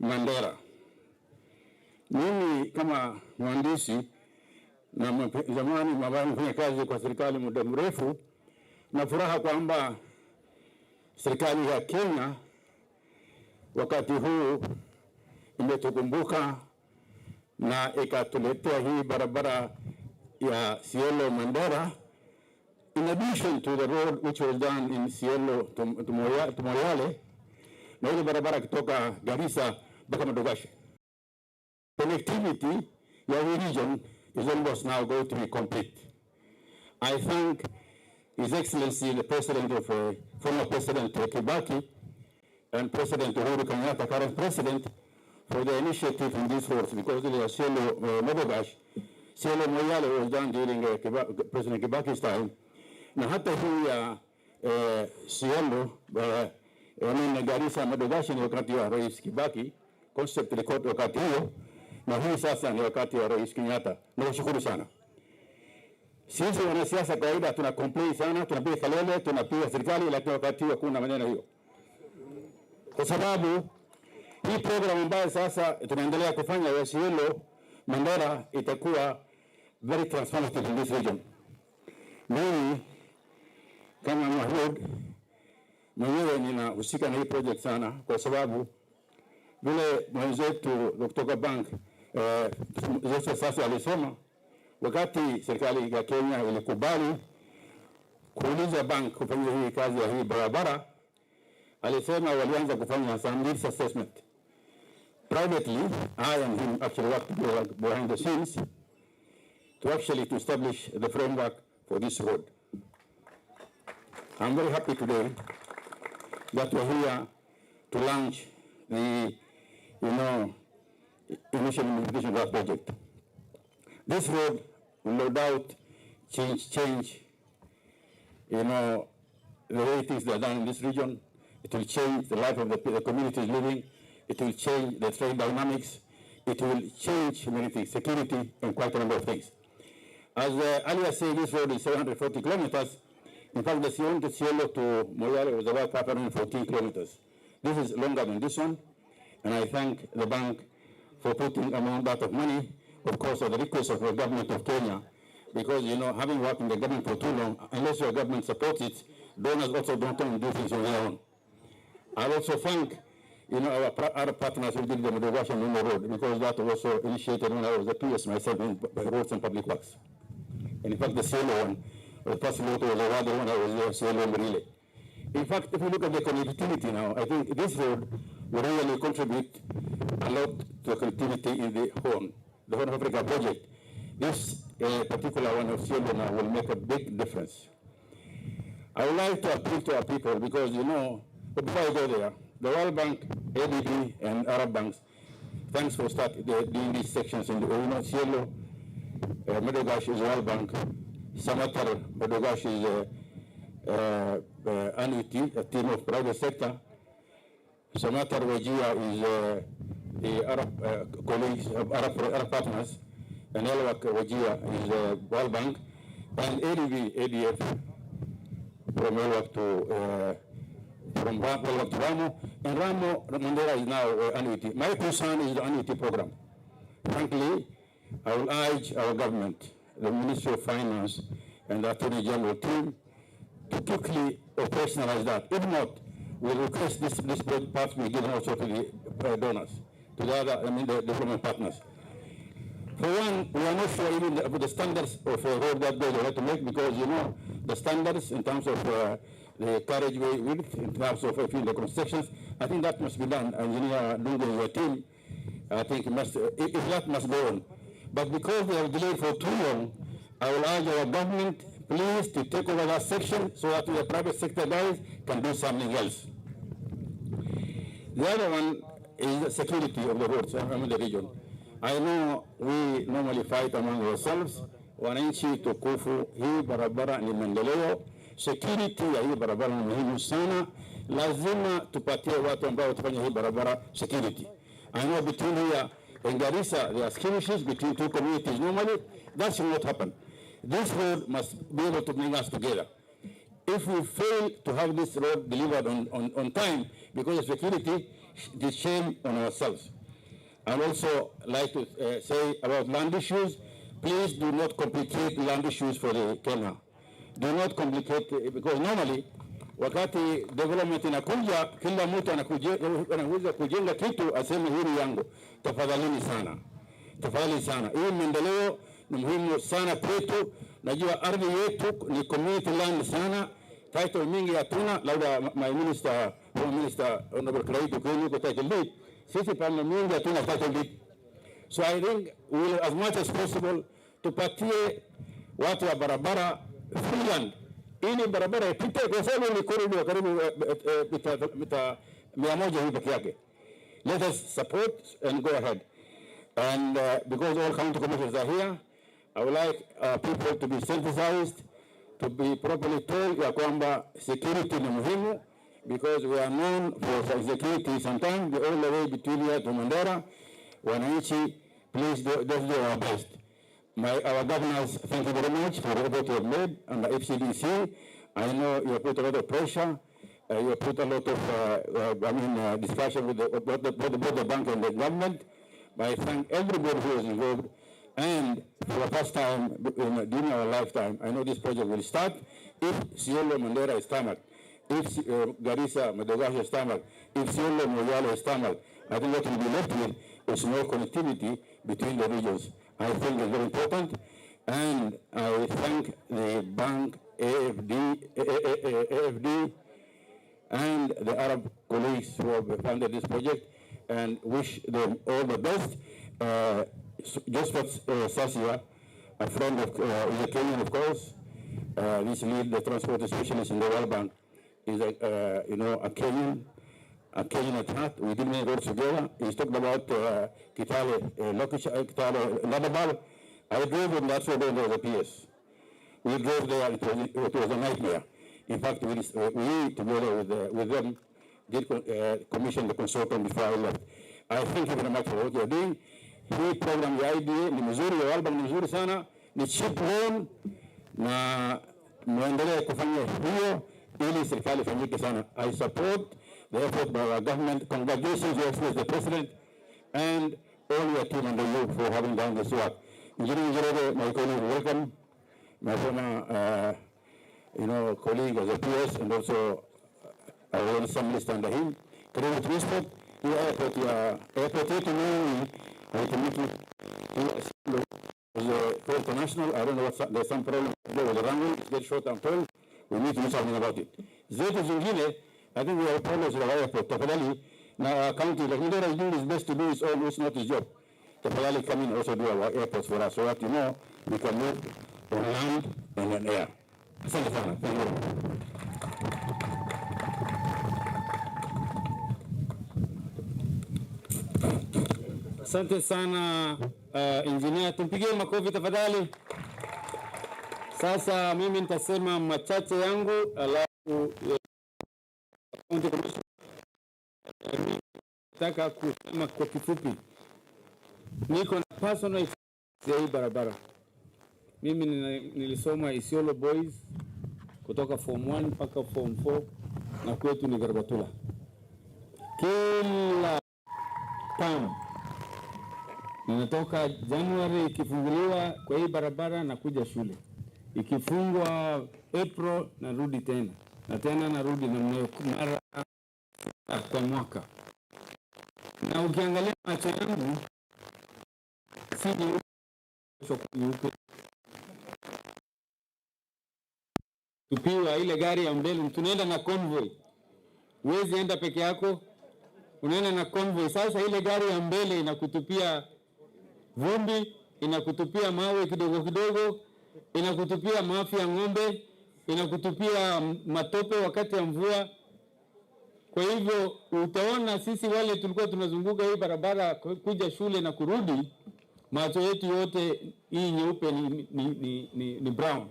Mandera. Mimi kama mhandisi na zamani nimefanya kazi kwa serikali muda mrefu, na furaha kwamba serikali ya Kenya wakati huu imetukumbuka na ikatuletea hii barabara ya Isiolo Mandera, in addition to the road which was done in Isiolo to Moyale, na ile barabara kutoka Garissa mpaka Madogashe. connectivity, your region is almost now going to be complete. I thank His Excellency, the President of former President Kibaki and President Uhuru Kenyatta, current President, for the initiative in this road, because the Isiolo Modogash, Isiolo Moyale was done during President Kibaki's time. Na hata hii ya Isiolo, Garissa Modogash ni wakati wa Rais Kibaki, concept record wakati hiyo, na hii sasa ni wakati wa Rais Kenyatta. Nawashukuru sana. Sisi wanasiasa kawaida tuna complain sana, tunapiga kelele, tunapiga serikali, lakini wakati huo kuna maneno hiyo. Kwa sababu hii program ambayo sasa tunaendelea kufanya ya Isiolo Mandera itakuwa very transformative in this region. Mimi kama Mohamud mwenyewe ninahusika na hii project sana, kwa sababu vile mwenzetu kutoka bank sasa alisema wakati serikali ya Kenya ilikubali kuuliza bank kufanya hii kazi ya hii barabara, alisema walianza kufanya some needs assessment. Privately, I and him actually worked behind the scenes to establish the framework for this road. I'm very happy today that we're here to launch the, initial implementation of that project. This road will no doubt change, the way things are done in this region. It will change the life of the communities living. It will change the trade dynamics. It will change many things, security, and quite a number of things. As earlier said, this road is 740 kilometers. In fact, the Isiolo to Moyale was about 514 kilometers. This is longer than this one, and I thank the bank for putting amount that of money, of course, at the request of the government of Kenya, because, having worked in the government for too long, unless your government supports it, donors also don't do things on their own. I also thank, our partners who did the Modogash and Lumo Road, because that was also initiated when I was the PS myself in Roads and Public Works. And in fact, the Isiolo one, the first road was the other one, I was there, Isiolo Relay. In fact, if you look at the connectivity now, I think this road will really contribute a lot to the connectivity in the Horn of Africa project. This particular one of Isiolo now will make a big difference. I would like to appeal to our people because, before I go there, the World Bank, ADB, and Arab banks, thanks for doing these sections in the Isiolo. Modogash is World Bank. Samatar Modogash is annuity, a team of private sector. Samatar Wajir is the Arab colleagues of Arab partners. And Elwak Wajir is World Bank. And ADF from Elwak to Ramo, and Mandera is now annuity. My concern is the annuity program. Frankly, I will urge our government, the Ministry of Finance and the Attorney General team to quickly operationalize that. If not, we'll request this part be given also to the donors, to the other, the development partners. For one, we are not sure even about the standards of road that they have to make, because the standards in terms of the carriageway width, in terms of the constructions, I think that must be done. Engineer Lungo and your team, I think if that must go on. But because they have delayed for too long, I will urge our government, please, to take over that section so that the private sector guys can do something else. The other one is the security of the roads around the region. I know we normally fight among ourselves. Wananchi tukufu, hii barabara ni maendeleo. Security ya hii barabara ni muhimu sana. Lazima tupatie watu ambao watafanya hii barabara security. I know between here and Garissa there are skirmishes between two communities. Normally that should not happen. This road must be able to bring us together. If we fail to have this road delivered on time because of security, it is shame on ourselves. I'd also like to say about land issues, please do not complicate land issues for the Kenya. Do not complicate, because normally, wakati development inakuja, kila mtu anakuja kujenga kitu aseme hili yangu. Tafadhalini sana. Tafadhali sana. Hii maendeleo ni muhimu sana kwetu. Najua ardhi yetu ni community land sana. Title mingi hatuna, labda my minister, Honorable Kiraitu Murungi kwa title deed. Sisi pale mingi hatuna title deed. So I think we will, as much as possible, tupatie watu wa barabara freeland ili barabara ipite, kwa sababu ni corridor karibu mita 100 hivi peke yake. Let us support and go ahead. And because all county commissioners are here, I would like people to be sensitized, to be properly told ya kwamba security ni muhimu, because we are known for security sometimes all the way between here to Mandera. Wananchi, please let's do our best. Our governors, thank you very much for the effort you have made, and the FCDC. I know you put a lot of pressure, you put a lot of discussion with both the bank and the government. But I thank everybody who was involved. And for the first time during our lifetime, I know this project will start. If Isiolo Mandera is tarmacked, if Garissa Modogashe is tarmacked, if Isiolo Moyale is tarmacked, I think what will be left with is more connectivity between the regions. I think it's very important. And I thank the bank, AFD, and the Arab colleagues who have funded this project, and wish them all the best. Joseph Sasia, a friend of the Kenyan, of course, this lead the transport specialist in the World Bank, is a Kenyan at heart. We did many roads together. He's talked about Kitale, Ladabal. I drove on that road when there was a PS. We drove there, it was a nightmare. In fact, we together with them, did commission the consultant before I left. I thank you very much for what you are doing. Hii program ya IDA ni mzuri, ya World Bank ni mzuri sana, ni cheap loan, na muendelee kufanya hiyo ili serikali ifanyike sana. I support the effort by our government. Congratulations, Your Excellency the President, and all your team under you for having done this work. Engineer, my colleague, welcome. My former, colleague as a PS, and also I was some list under him. Kiraitu Transport, the airport here to me, I can meet you. Was international. I don't know what, there's some problem there with the runway. It's very short and tall. We need to do something about it. Zetu zingine, I think we have problems with our airport. Tafadhali, na county, like Mandera is doing his best to do his own, it's not his job. Tafadhali come in and also do our airports for us, so that we can move on land and on air. Asante sana. Thank you. Asante sana engineer, tumpigie makofi tafadhali. Sasa mimi nitasema machache yangu, alafu county commission nataka kusema kwa kifupi. Niko na personal experience ya hii barabara. Mimi nilisoma Isiolo Boys kutoka form 1 mpaka form 4, na kwetu ni Garbatula. Kila term ninatoka January ikifunguliwa kwa hii barabara na kuja shule. Ikifungwa April narudi tena. Na tena narudi na mara kwa mwaka. Na ukiangalia macho yangu si nyeupe. Tupiwa ile gari ya mbele, tunaenda na convoy. Huwezi enda peke yako, unaenda na convoy. Sasa ile gari ya mbele inakutupia vumbi, inakutupia mawe kidogo kidogo, inakutupia mafi ya ng'ombe, inakutupia matope wakati ya mvua. Kwa hivyo utaona sisi wale tulikuwa tunazunguka hii barabara kuja shule na kurudi, macho yetu yote hii nyeupe ni brown,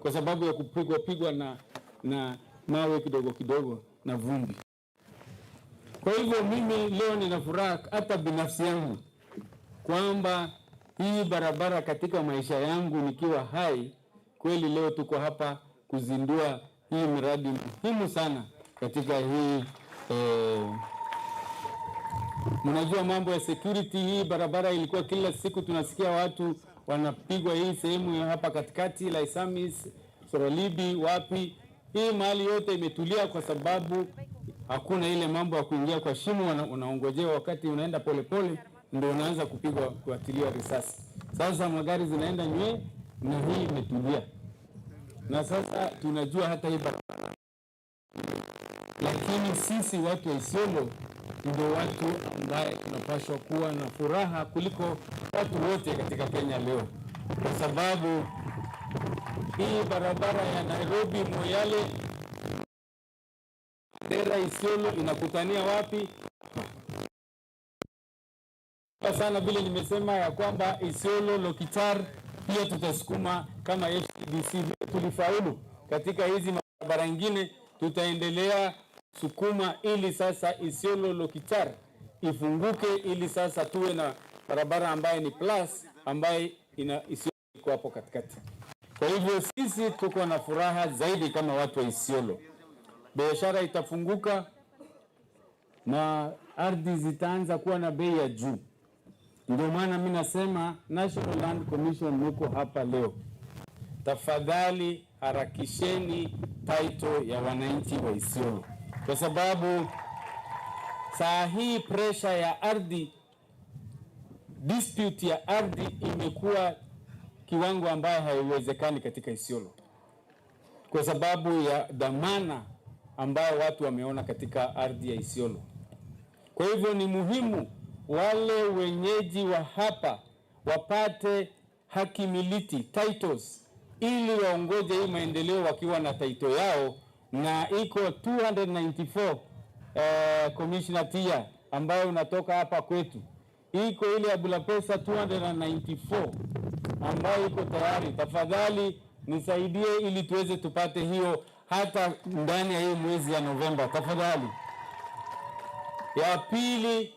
kwa sababu ya kupigwa na mawe kidogo kidogo na vumbi. Kwa hivyo mimi leo nina furaha hata binafsi yangu kwamba hii barabara katika maisha yangu nikiwa hai, kweli leo tuko hapa kuzindua hii miradi muhimu sana katika hii mnajua mambo ya security. Hii barabara ilikuwa kila siku tunasikia watu wanapigwa hii sehemu ya hapa katikati la Isamis, Sorolibi, wapi. Hii mahali yote imetulia kwa sababu hakuna ile mambo ya kuingia kwa shimo, unaongojea wakati unaenda polepole ndio unaanza kupigwa kuatilia risasi. Sasa magari zinaenda nywe na hii imetulia. Na sasa tunajua hata hii barabara. Lakini sisi watu wa Isiolo ndio watu ambaye tunapaswa kuwa na furaha kuliko watu wote katika Kenya leo, kwa sababu hii barabara ya Nairobi Moyale Mandera Isiolo inakutania wapi? Sana vile nimesema ya kwamba Isiolo Lokitar pia tutasukuma kama FCDC tulifaulu katika hizi barabara nyingine, tutaendelea sukuma ili sasa Isiolo Lokitar ifunguke, ili sasa tuwe na barabara ambaye ni plus ambaye ina Isiolo iko hapo katikati. Kwa hivyo sisi tuko na furaha zaidi kama watu wa Isiolo. Biashara itafunguka na ardhi zitaanza kuwa na bei ya juu. Ndio maana mimi nasema National Land Commission mko hapa leo, tafadhali harakisheni title ya wananchi wa Isiolo, kwa sababu saa hii pressure ya ardhi, dispute ya ardhi imekuwa kiwango ambayo haiwezekani katika Isiolo, kwa sababu ya dhamana ambayo watu wameona katika ardhi ya Isiolo. Kwa hivyo ni muhimu wale wenyeji wa hapa wapate hakimiliki titles, ili waongoje hii maendeleo wakiwa na title yao, na iko 294 commissioner tia ambayo unatoka hapa kwetu. Iko ile ya Bulapesa 294 ambayo iko tayari. Tafadhali nisaidie ili tuweze tupate hiyo hata ndani ya hii mwezi ya Novemba, tafadhali. Ya pili,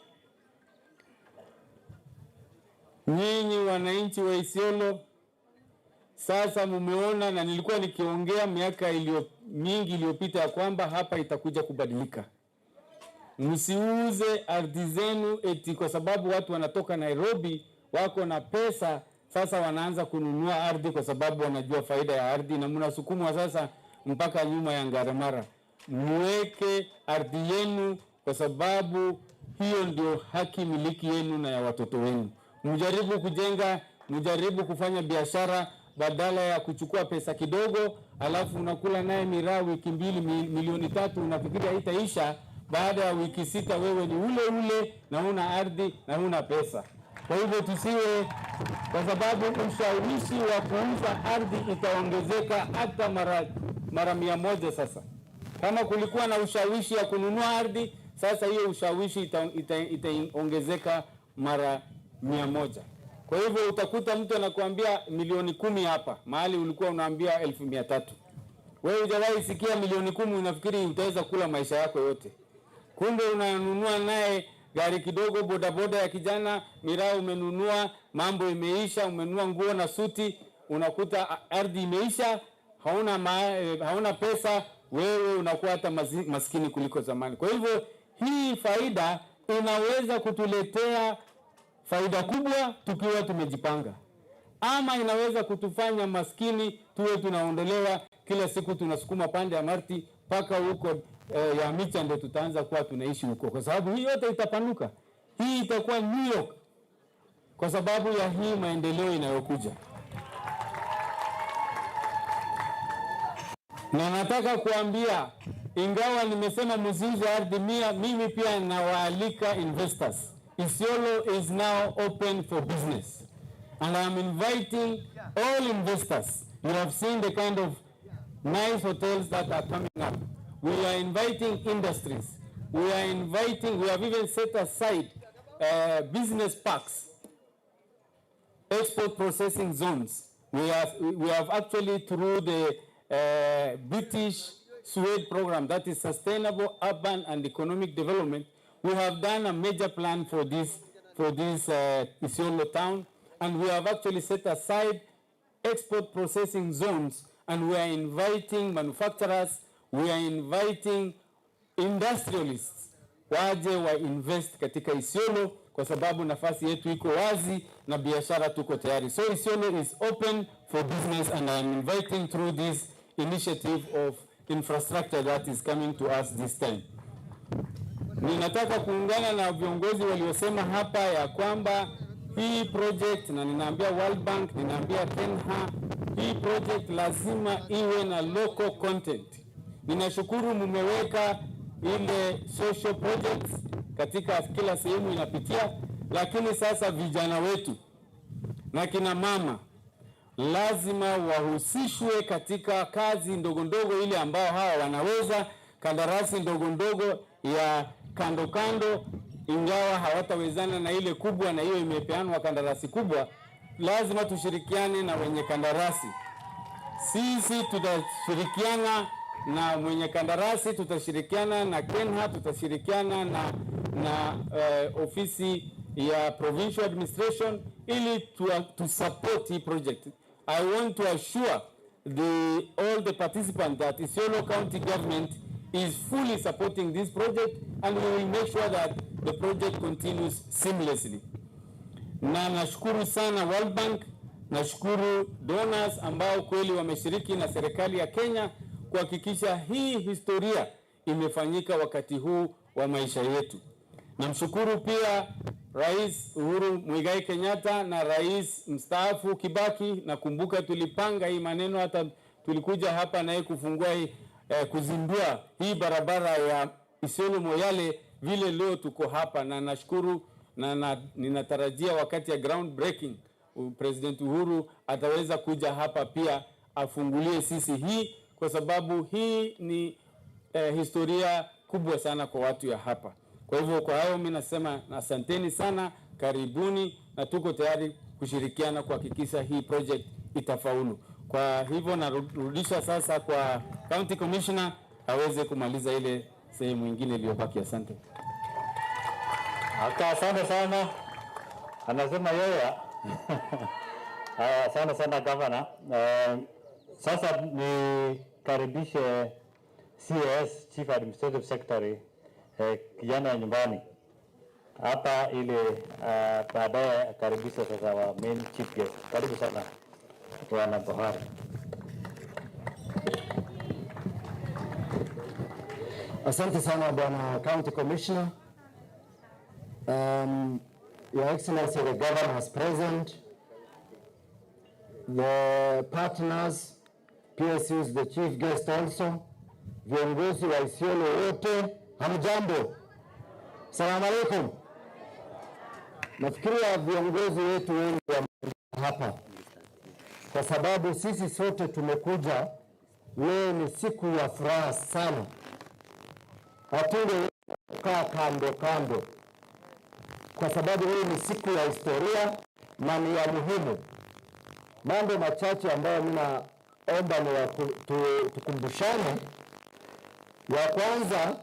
nyinyi wananchi wa Isiolo sasa mumeona, na nilikuwa nikiongea miaka mingi iliyopita ya kwamba hapa itakuja kubadilika. Msiuze ardhi zenu eti kwa sababu watu wanatoka Nairobi wako na pesa sasa wanaanza kununua ardhi kwa sababu wanajua faida ya ardhi, na mnasukumwa sasa mpaka nyuma ya Ngaramara. Muweke ardhi yenu kwa sababu hiyo ndio haki miliki yenu na ya watoto wenu. Mjaribu kujenga, mjaribu kufanya biashara badala ya kuchukua pesa kidogo alafu unakula naye miraa wiki mbili milioni 3, unafikiria haitaisha. Baada ya wiki 6 wewe ni ule ule na una ardhi na una pesa. Kwa hivyo tusiwe, kwa sababu ushawishi wa kuuza ardhi itaongezeka hata mara 100 sasa. Kama kulikuwa na ushawishi ya kununua ardhi, sasa hiyo ushawishi itaongezeka mara 100. Kwa hivyo utakuta mtu anakuambia milioni 10 hapa, mahali ulikuwa unaambia 1300. Wewe hujawahi sikia milioni 10, unafikiri utaweza kula maisha yako yote. Kumbe unanunua naye gari kidogo, bodaboda ya kijana, miraa umenunua, mambo imeisha, umenunua nguo na suti, unakuta ardhi imeisha, hauna pesa, wewe unakuwa hata maskini kuliko zamani. Kwa hivyo hii faida inaweza kutuletea faida kubwa tukiwa tumejipanga, ama inaweza kutufanya maskini tuwe tunaondolewa kila siku, tunasukuma pande ya Marti mpaka huko ya Micha, ndio tutaanza kuwa tunaishi huko, kwa sababu hii yote itapanuka. Hii itakuwa New York kwa sababu ya hii maendeleo inayokuja. Na nataka kuambia, ingawa nimesema msiuze ardhi, mimi pia nawaalika investors. Isiolo is now open for business, and I am inviting all investors. You have seen the kind of nice hotels that are coming up. We are inviting industries. We have even set aside business parks, export processing zones. We have actually, through the British Suede program, that is Sustainable Urban and Economic Development, we have done a major plan for this Isiolo town, and we have actually set aside export processing zones, and we are inviting manufacturers, we are inviting industrialists waje wa invest katika Isiolo, kwa sababu nafasi yetu iko wazi na biashara tuko tayari. So Isiolo is open for business, and I am inviting through this initiative of infrastructure that is coming to us this time. Ninataka kuungana na viongozi waliosema hapa ya kwamba hii project, na ninaambia World Bank, ninaambia Kenha, hii project lazima iwe na local content. Ninashukuru mmeweka ile social projects, katika kila sehemu inapitia, lakini sasa vijana wetu na kina mama lazima wahusishwe katika kazi ndogo ndogo ile ambao hawa wanaweza, kandarasi ndogo ndogo ya kando kando, ingawa hawatawezana na ile kubwa, na hiyo imepeanwa kandarasi kubwa. Lazima tushirikiane na wenye kandarasi. Sisi tutashirikiana na mwenye kandarasi, tutashirikiana na Kenha, tutashirikiana na ofisi ya provincial administration ili to support hii project. I want to assure all the participants that Isiolo County government is fully supporting this project, and we will make sure that the project continues seamlessly. Na nashukuru sana World Bank, nashukuru donors ambao kweli wameshiriki na serikali ya Kenya kuhakikisha hii historia imefanyika wakati huu wa maisha yetu. Namshukuru pia Rais Uhuru Muigai Kenyatta na Rais mstaafu Kibaki. Nakumbuka tulipanga hii maneno, hata tulikuja hapa naye kufungua kuzindua hii barabara ya Isiolo Moyale, vile leo tuko hapa, na nashukuru na ninatarajia wakati ya ground breaking President Uhuru ataweza kuja hapa pia afungulie sisi hii, kwa sababu hii ni historia kubwa sana kwa watu ya hapa. Kwa hivyo kwa hayo mimi nasema asanteni sana, karibuni, na tuko tayari kushirikiana kuhakikisha hii project itafaulu. Kwa hivyo narudisha sasa kwa County Commissioner aweze kumaliza ile sehemu nyingine iliyobaki. Asante. Asante sana. Anasema yeye. Asante sana Governor. Sasa nikaribishe CS Chief Administrative Secretary kijana wa nyumbani hapa ili baadaye akaribisha sasa wa main chief guest. Karibu sana Bwana Bohari. Asante sana Bwana County Commissioner. Your Excellency the Governor is present, the partners, PSUs, the chief guest also, viongozi wa Isiolo wote, hamjambo. Salamu alaikum. Nafikiria viongozi wetu wengi hapa kwa sababu sisi sote tumekuja. Leo ni siku ya furaha sana, hatungekaa kando kando kwa sababu hii ni siku ya historia na ni ya muhimu. Mambo machache ambayo mimi naomba ni tukumbushane. Ya kwanza,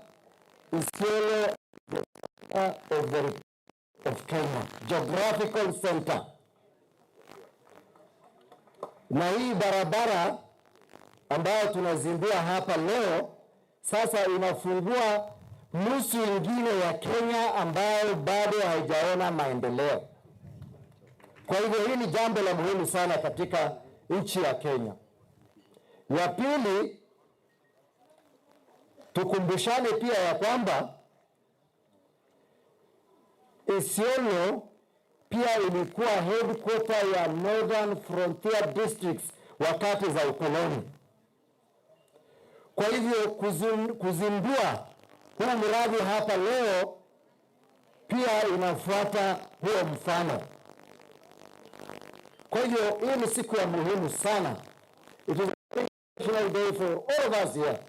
Isiolo of Kenya, geographical center. Na hii barabara ambayo tunazindua hapa leo sasa inafungua nusu ingine ya Kenya ambayo bado haijaona maendeleo. Kwa hivyo hii ni jambo la muhimu sana katika nchi ya Kenya. Ya pili, tukumbushane pia ya kwamba Isiolo pia ilikuwa headquarter ya Northern Frontier Districts wakati za ukoloni. Kwa hivyo kuzindua huu mradi hapa leo pia inafuata huo mfano. Kwa hivyo hii ni siku ya muhimu sana. It is a special day for all of us here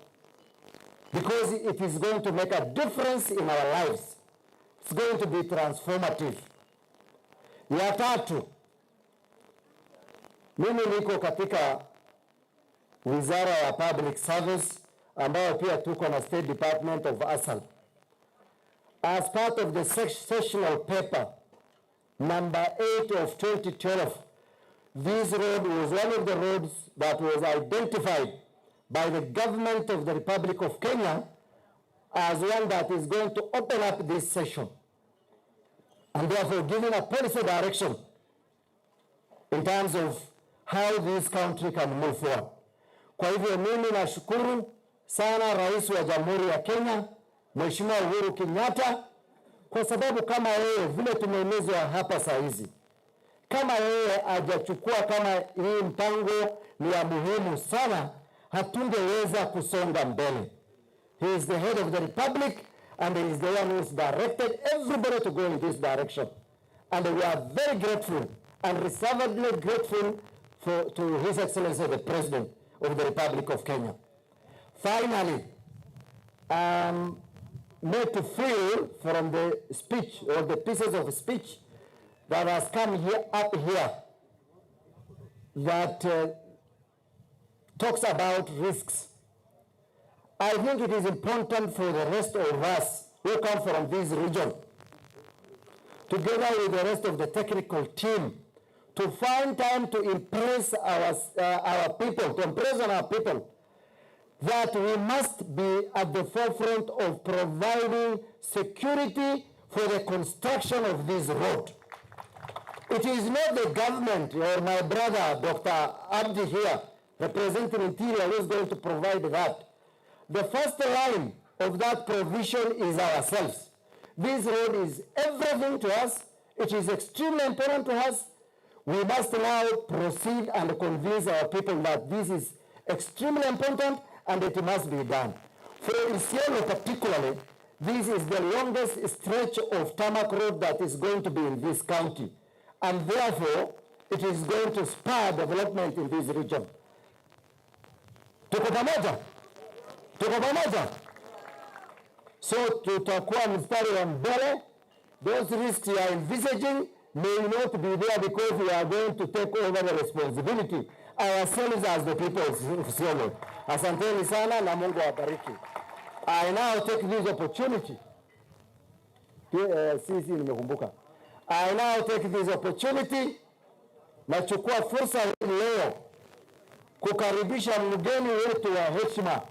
because it is going to make a difference in our lives. It's going to be transformative. Ya tatu, mimi niko katika Wizara ya Public Service ambayo pia tuko na State Department of ASAL. As part of the sessional paper number 8 of 2012, this road was one of the roads that was identified by the government of the Republic of Kenya as one that is going to open up this session, and therefore giving a policy direction in terms of how this country can move forward. Kwa hivyo mimi nashukuru sana Rais wa Jamhuri ya Kenya, Mheshimiwa Uhuru Kenyatta, kwa sababu kama yeye vile tumeelezwa hapa saa hizi, kama yeye hajachukua kama hii mpango ni ya muhimu sana, hatungeweza kusonga mbele. He is the head of the republic and he is the one who's directed everybody to go in this direction. And we are very grateful and reservedly grateful to His Excellency the President of the Republic of Kenya. Finally, made to feel from the speech or the pieces of speech that has come up here that talks about risks. I think it is important for the rest of us who come from this region, together with the rest of the technical team, to find time to impress our people, to impress on our people that we must be at the forefront of providing security for the construction of this road. It is not the government or my brother, Dr. Abdi here, representing Interior, who is going to provide that. The first line of that provision is ourselves. This road is everything to us. It is extremely important to us. We must now proceed and convince our people that this is extremely important and it must be done. For Isiolo particularly, this is the longest stretch of tarmac road that is going to be in this county. And therefore, it is going to spur development in this region. Tuko pamoja? Tuko pamoja? So tutakuwa mstari wa mbele. Those risks you are envisaging may not be there because we are going to take over the responsibility ourselves as the people of Isiolo. Asanteni sana na Mungu awabariki. I now take this opportunity. Sisi nimekumbuka. I now take this opportunity, nachukua fursa hii leo kukaribisha mgeni wetu wa heshima.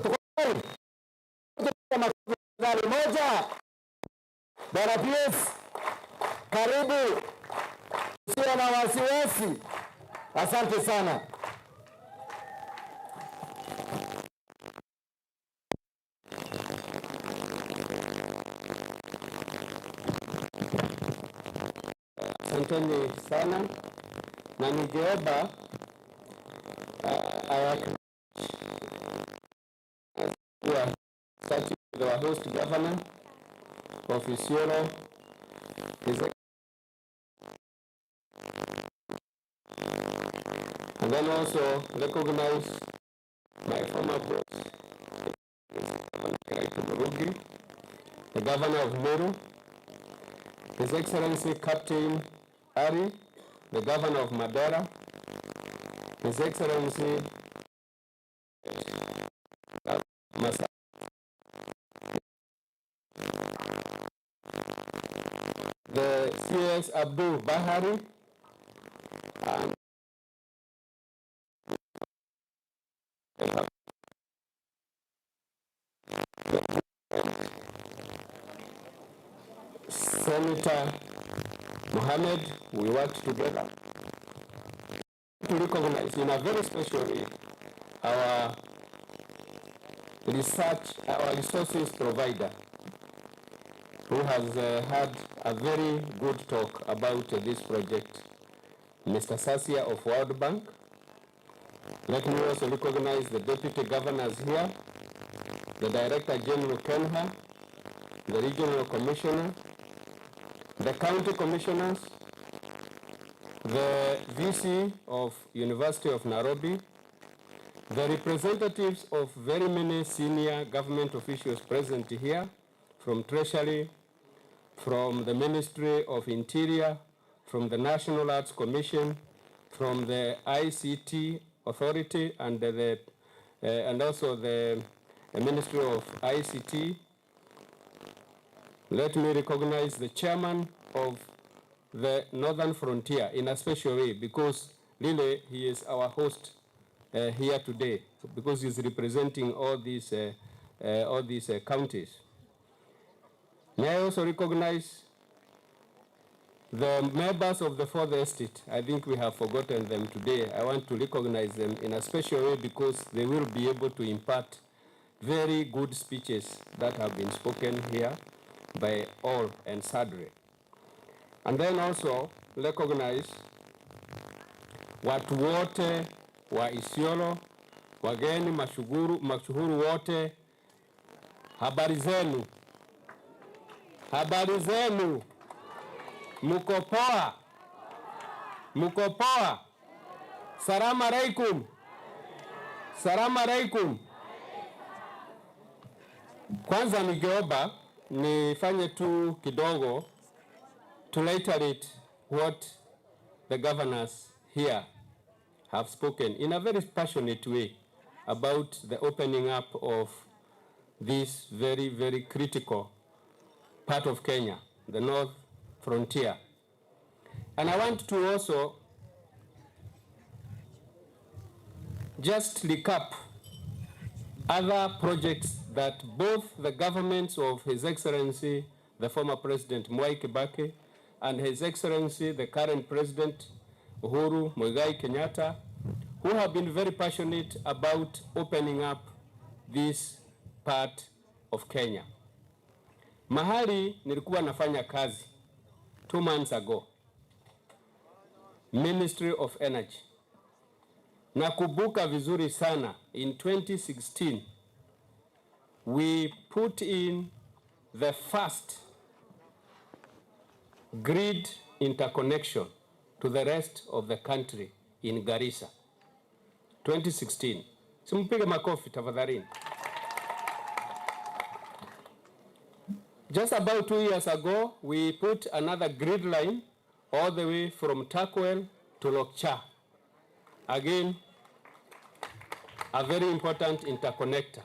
Tukari moja. Bwana PS, karibu. Usiwe na wasiwasi. Asante sana. Asanteni sana na ningeomba our host governor of Isiolo, and then also recognize my former boss, Kiraitu Murungi, the governor of Meru, His Excellency Captain Ali, the governor of Mandera, His Excellency the CS Abdul Bahari, and Senator Mohamed, we worked together to recognize in a very special way our resources provider, who has had a very good talk about this project, Mr. Sasia of World Bank. Let me also recognize the deputy governors here, the Director General Kenha, the regional commissioner, the county commissioners, the VC of University of Nairobi, the representatives of very many senior government officials present here, from Treasury, from the Ministry of Interior, from the National Arts Commission, from the ICT Authority, and also the Ministry of ICT. Let me recognize the chairman of the Northern Frontier in a special way, because really he is our host here today, because he's representing all these counties. May I also recognize the members of the Fourth Estate. I think we have forgotten them today. I want to recognize them in a special way because they will be able to impart very good speeches that have been spoken here by all and sundry. And then also recognize watu wote wa Isiolo, wageni mashuhuru wote, Habari zenu? Habari zenu? Mko poa? Mko poa? Salamu alaikum. Salamu alaikum. Kwanza ningeomba nifanye tu kidogo to reiterate what the governors here have spoken in a very passionate way about the opening up of this very, very critical part of Kenya, the North Frontier. And I want to also just recap other projects that both the governments of His Excellency, the former President Mwai Kibaki, and His Excellency, the current President Uhuru Muigai Kenyatta, who have been very passionate about opening up this part of Kenya. Mahali nilikuwa nafanya kazi 2 months ago, Ministry of Energy. Nakumbuka vizuri sana, in 2016, we put in the first grid interconnection to the rest of the country in Garissa. 2016. Simpige makofi tafadhalini. Just about 2 years ago, we put another grid line all the way from Takwel to Lokcha. Again, a very important interconnector.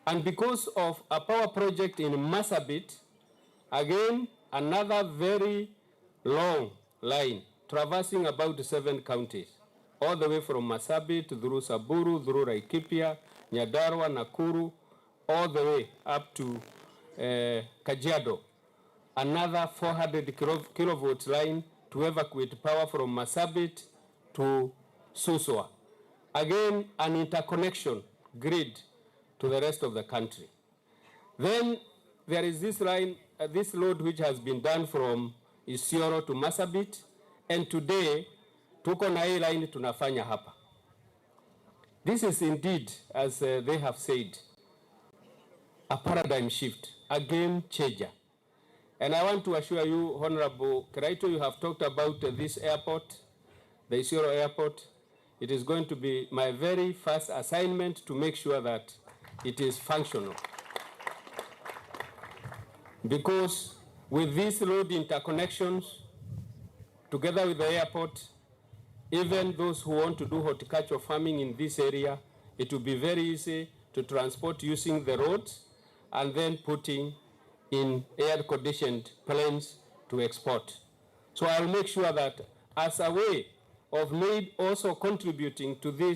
And because of a power project in Marsabit, again, another very long line traversing about 7 counties, all the way from Marsabit through Saburu, through Laikipia, Nyandarua, Nakuru, all the way up to Kajiado. Another 400 kilovolts line to evacuate power from Marsabit to Suswa. Again, an interconnection grid to the rest of the country. Then there is this line, this load which has been done from Isiolo to Marsabit, and today tuko na hii line tunafanya hapa. This is indeed, as they have said, a paradigm shift, a game changer. And I want to assure you, Honorable Kiraitu, you have talked about this airport, the Isiolo airport. It is going to be my very first assignment to make sure that it is functional. Because with these road interconnections, together with the airport, even those who want to do horticultural farming in this area, it will be very easy to transport using the roads and then putting in air-conditioned planes to export. So I'll make sure that as a way of also contributing to this